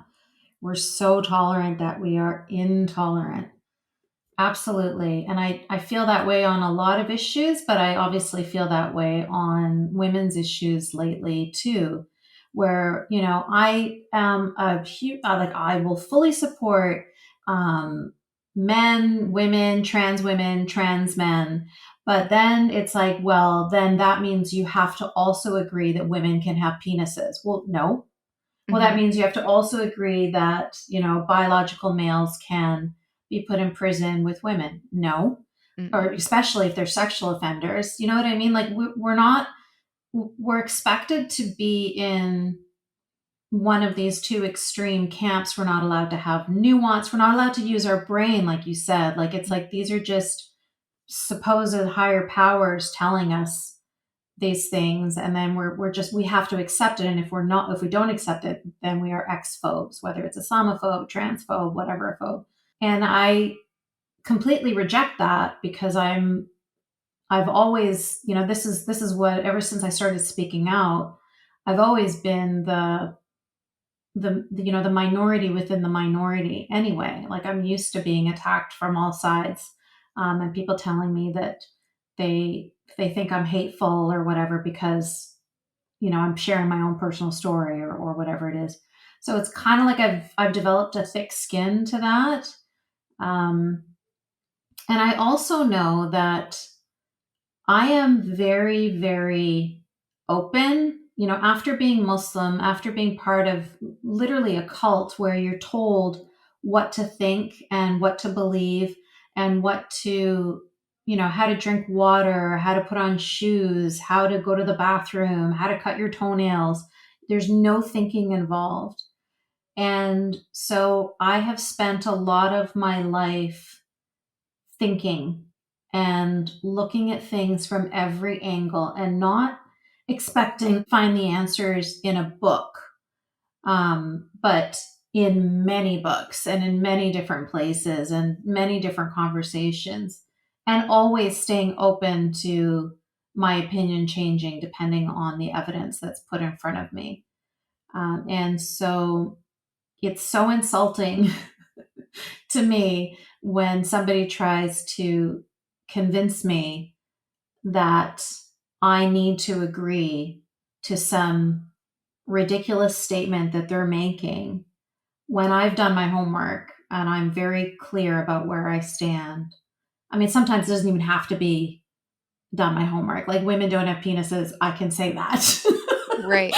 Speaker 1: we're so tolerant that we are intolerant. Absolutely. And I feel that way on a lot of issues, but I obviously feel that way on women's issues lately too, where, I am a huge, like, I will fully support um, men, women, trans men. But then it's like, well, then that means you have to also agree that women can have penises. Well, no. Well, that
Speaker 2: Mhm.
Speaker 1: means you have to also agree that, biological males can be put in prison with women? No. Or
Speaker 2: Mm-mm.
Speaker 1: especially if they're sexual offenders. You know what I mean? Like we're not, we're expected to be in one of these two extreme camps. We're not allowed to have nuance. We're not allowed to use our brain, like you said. Like it's like these are just supposed higher powers telling us these things, and then we're just, we have to accept it. And if we don't accept it, then we are ex-phobes, whether it's Islamophobe, transphobe, whatever phobe. And I completely reject that because I've always, this is what, ever since I started speaking out, I've always been the minority within the minority anyway. Like I'm used to being attacked from all sides, and people telling me that they think I'm hateful or whatever because I'm sharing my own personal story or whatever it is. So it's kind of like I've developed a thick skin to that, um, and I also know that I am very, very open. After being Muslim, after being part of literally a cult where you're told what to think and what to believe and what to, how to drink water, how to put on shoes, how to go to the bathroom, how to cut your toenails. There's no thinking involved. And so I have spent a lot of my life thinking and looking at things from every angle and not expecting to find the answers in a book, but in many books and in many different places and many different conversations, and always staying open to my opinion changing depending on the evidence that's put in front of me. And so it's so insulting to me when somebody tries to convince me that I need to agree to some ridiculous statement that they're making when I've done my homework and I'm very clear about where I stand. I mean, sometimes it doesn't even have to be done my homework. Like women don't have penises, I can say that.
Speaker 2: Right.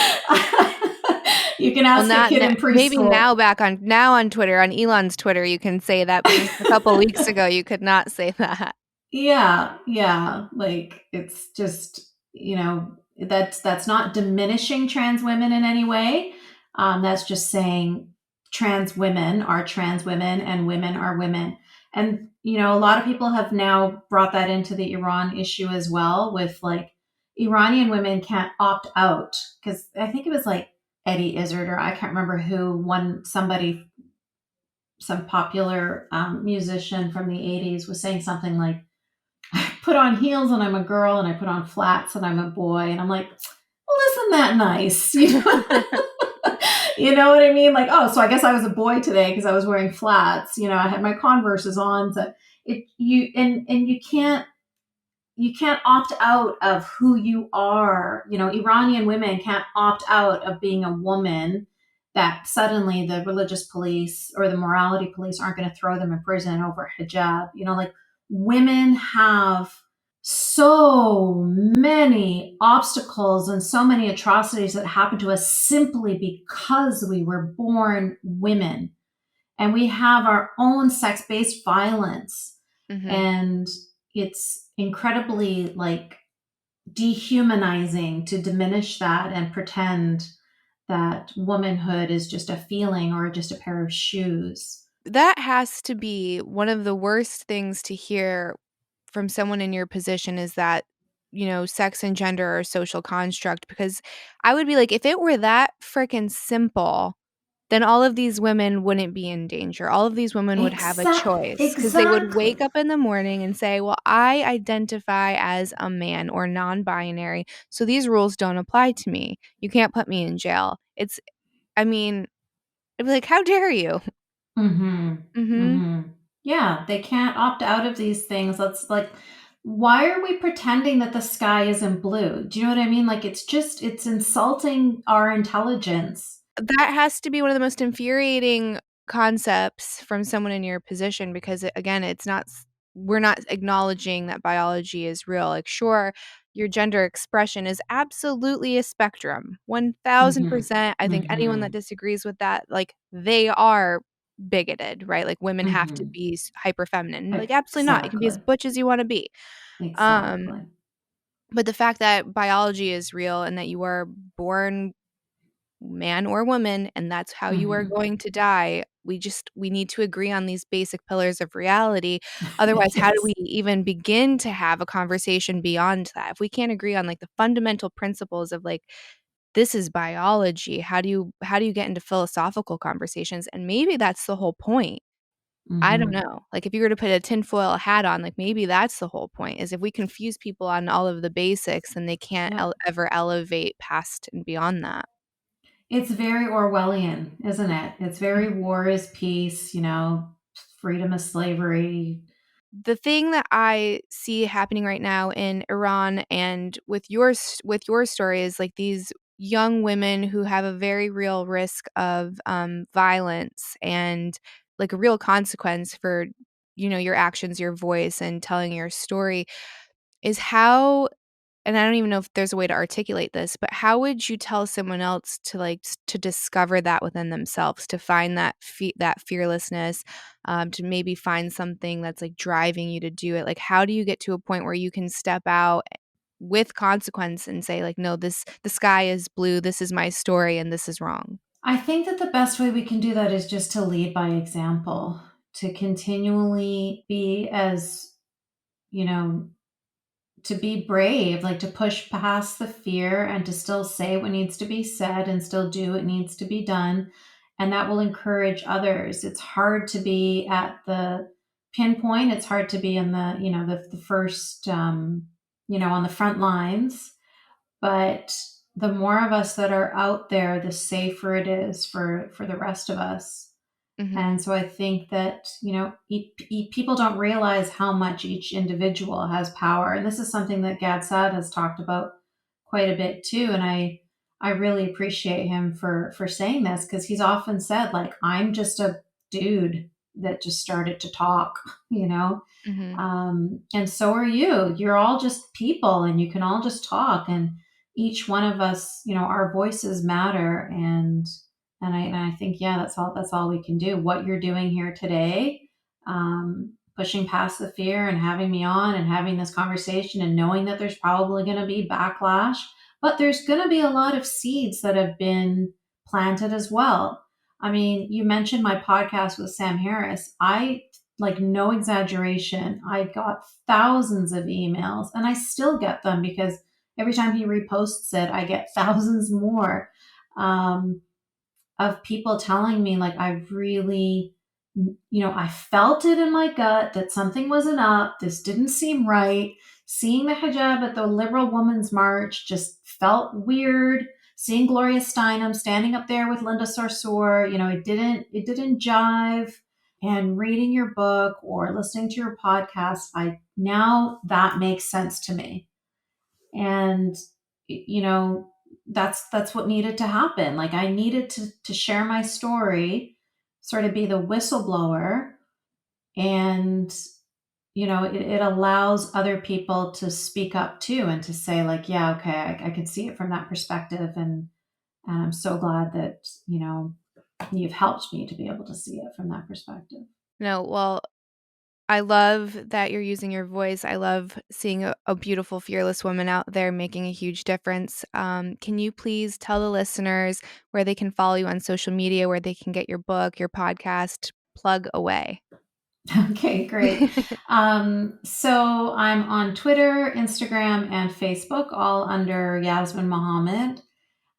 Speaker 1: You can
Speaker 2: Well,
Speaker 1: ask a
Speaker 2: not
Speaker 1: kid in
Speaker 2: maybe
Speaker 1: preschool.
Speaker 2: now on Twitter, on Elon's Twitter, you can say that, but just a couple weeks ago, you could not say that.
Speaker 1: Yeah, yeah. Like it's just, that's not diminishing trans women in any way. That's just saying trans women and women are women. And, a lot of people have now brought that into the Iran issue as well, with like Iranian women can't opt out because I think it was like Eddie Izzard, or I can't remember who, some popular musician from the 80s was saying something like, put on heels and I'm a girl, and I put on flats and I'm a boy. And I'm like, well, isn't that nice? You know what I mean? Like, oh, so I guess I was a boy today because I was wearing flats. I had my Converses on. So you can't opt out of who you are. Iranian women can't opt out of being a woman, that suddenly the religious police or the morality police aren't going to throw them in prison over hijab. Like women have so many obstacles and so many atrocities that happen to us simply because we were born women, and we have our own sex-based violence.
Speaker 2: Hmm.
Speaker 1: And it's incredibly like dehumanizing to diminish that and pretend that womanhood is just a feeling or just a pair of shoes.
Speaker 2: That has to be one of the worst things to hear from someone in your position, is that, sex and gender are a social construct, because I would be like, if it were that freaking simple, then all of these women wouldn't be in danger. All of these women would have a choice because they would wake
Speaker 1: Exactly.
Speaker 2: up in the morning and say, well, I identify as a man or non-binary, so these rules don't apply to me. You can't put me in jail. I mean, I'd be like, how dare you?
Speaker 1: Mm-hmm.
Speaker 2: Mhm.
Speaker 1: Mm-hmm. Yeah, they can't opt out of these things. That's like, why are we pretending that the sky isn't blue? Do you know what I mean? Like, it's insulting our intelligence.
Speaker 2: That has to be one of the most infuriating concepts from someone in your position, because again, it's not we're not acknowledging that biology is real. Like, sure, your gender expression is absolutely a spectrum.
Speaker 1: Mm-hmm.
Speaker 2: 1000%. I think anyone
Speaker 1: Mm-hmm.
Speaker 2: that disagrees with that, like, they are bigoted, right? Like women have to
Speaker 1: Hmm.
Speaker 2: be hyper feminine. Like absolutely not. You can be as
Speaker 1: Exactly.
Speaker 2: butch as you want to be. Um,
Speaker 1: Exactly.
Speaker 2: but the fact that biology is real and that you are born man or woman and that's how you are
Speaker 1: Hmm.
Speaker 2: going to die, we need to agree on these basic pillars of reality. Otherwise, how do we
Speaker 1: Yes.
Speaker 2: even begin to have a conversation beyond that? If we can't agree on like the fundamental principles of like this is biology, how do you get into philosophical conversations? And maybe that's the whole point. I don't
Speaker 1: Hmm.
Speaker 2: know. Like, if you were to put a tinfoil hat on, like, maybe that's the whole point, is if we confuse people on all of the basics, then they can't
Speaker 1: Yep.
Speaker 2: ever elevate past and beyond that.
Speaker 1: It's very Orwellian, isn't it? It's very war is peace, freedom is slavery.
Speaker 2: The thing that I see happening right now in Iran and with your story is, like, these young women who have a very real risk of, violence and, like, a real consequence for, your actions, your voice, and telling your story is how. And I don't even know if there's a way to articulate this, but how would you tell someone else to, like, to discover that within themselves, to find that fearlessness, to maybe find something that's, like, driving you to do it? Like, how do you get to a point where you can step out with consequence and say, like, "No, the sky is blue, this is my story, and this is wrong?"
Speaker 1: I think that the best way we can do that is just to lead by example, to continually be as, you know, to be brave, like to push past the fear and to still say what needs to be said and still do what needs to be done. And that will encourage others. It's hard to be at the pinpoint. It's hard to be in the first, on the front lines. But the more of us that are out there, the safer it is for the rest of us.
Speaker 2: Mhm,
Speaker 1: And so I think that, people don't realize how much each individual has power. And this is something that Gad Saad has talked about quite a bit too. And I really appreciate him for saying this because he's often said, like, I'm just a dude that just started to talk, you know?
Speaker 2: mhm.
Speaker 1: And so are you. You're all just people and you can all just talk. And each one of us, our voices matter. And I think, yeah, that's all we can do. What you're doing here today, pushing past the fear and having me on and having this conversation and knowing that there's probably going to be backlash, but there's going to be a lot of seeds that have been planted as well. I mean, you mentioned my podcast with Sam Harris. Like, no exaggeration, I got thousands of emails and I still get them because every time he reposts it, I get thousands more. Um, of people telling me, like, I really, I felt it in my gut that something wasn't up. This didn't seem right. Seeing the hijab at the Liberal Women's March just felt weird. Seeing Gloria Steinem standing up there with Linda Sarsour, it didn't jive. And reading your book or listening to your podcast, I now that makes sense to me. And you know that's what needed to happen. Like, I needed to share my story, sort of be the whistleblower. And it allows other people to speak up too and to say, like, yeah, okay, I can see it from that perspective. And I'm so glad that you've helped me to be able to see it from that perspective.
Speaker 2: No, well, I love that you're using your voice. I love seeing a beautiful, fearless woman out there making a huge difference. Can you please tell the listeners where they can follow you on social media, where they can get your book, your podcast? Plug away.
Speaker 1: Okay, great. So I'm on Twitter, Instagram, and Facebook, all under Yasmine Mohammed.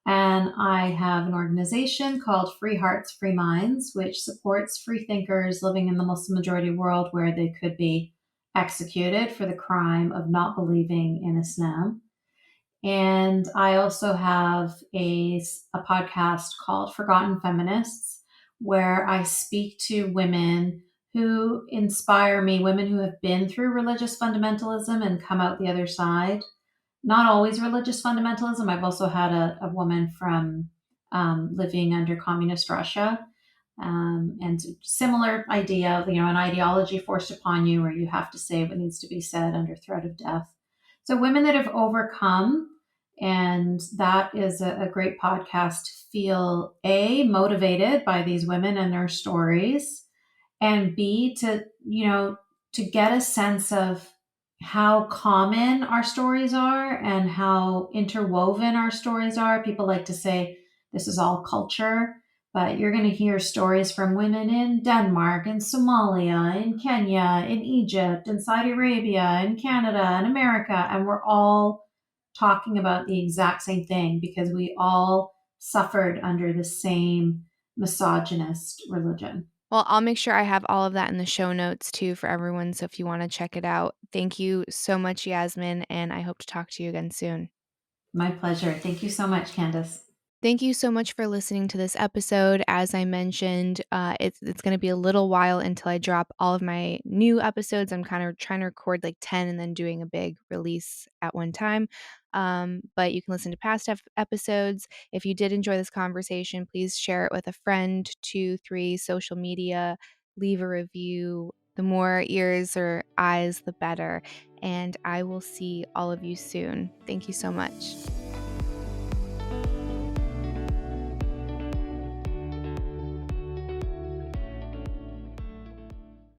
Speaker 1: And I have an organization called Free Hearts, Free Minds, which supports free thinkers living in the Muslim majority world where they could be executed for the crime of not believing in Islam. And I also have a podcast called Forgotten Feminists, where I speak to women who inspire me, women who have been through religious fundamentalism and come out the other side. Not always religious fundamentalism. I've also had a woman from living under communist Russia. And similar idea of, an ideology forced upon you where you have to say what needs to be said under threat of death. So women that have overcome And that is a great podcast to feel motivated by these women and their stories, and B, to get a sense of how common our stories are and how interwoven our stories are. People like to say this is all culture, but you're going to hear stories from women in Denmark, in Somalia, in Kenya, in Egypt, in Saudi Arabia, in Canada, in America, and we're all talking about the exact same thing because we all suffered under the same misogynist religion.
Speaker 2: Well, I'll make sure I have all of that in the show notes too for everyone. So if you want to check it out, thank you so much, Yasmine, and I hope to talk to you again soon.
Speaker 1: My pleasure. Thank you so much, Candace.
Speaker 2: Thank you so much for listening to this episode. As I mentioned, it's going to be a little while until I drop all of my new episodes. I'm kind of trying to record like 10 and then doing a big release at one time. But you can listen to past episodes. If you did enjoy this conversation, please share it with a friend, 2, 3, social media, leave a review. The more ears or eyes, the better. And I will see all of you soon. Thank you so much.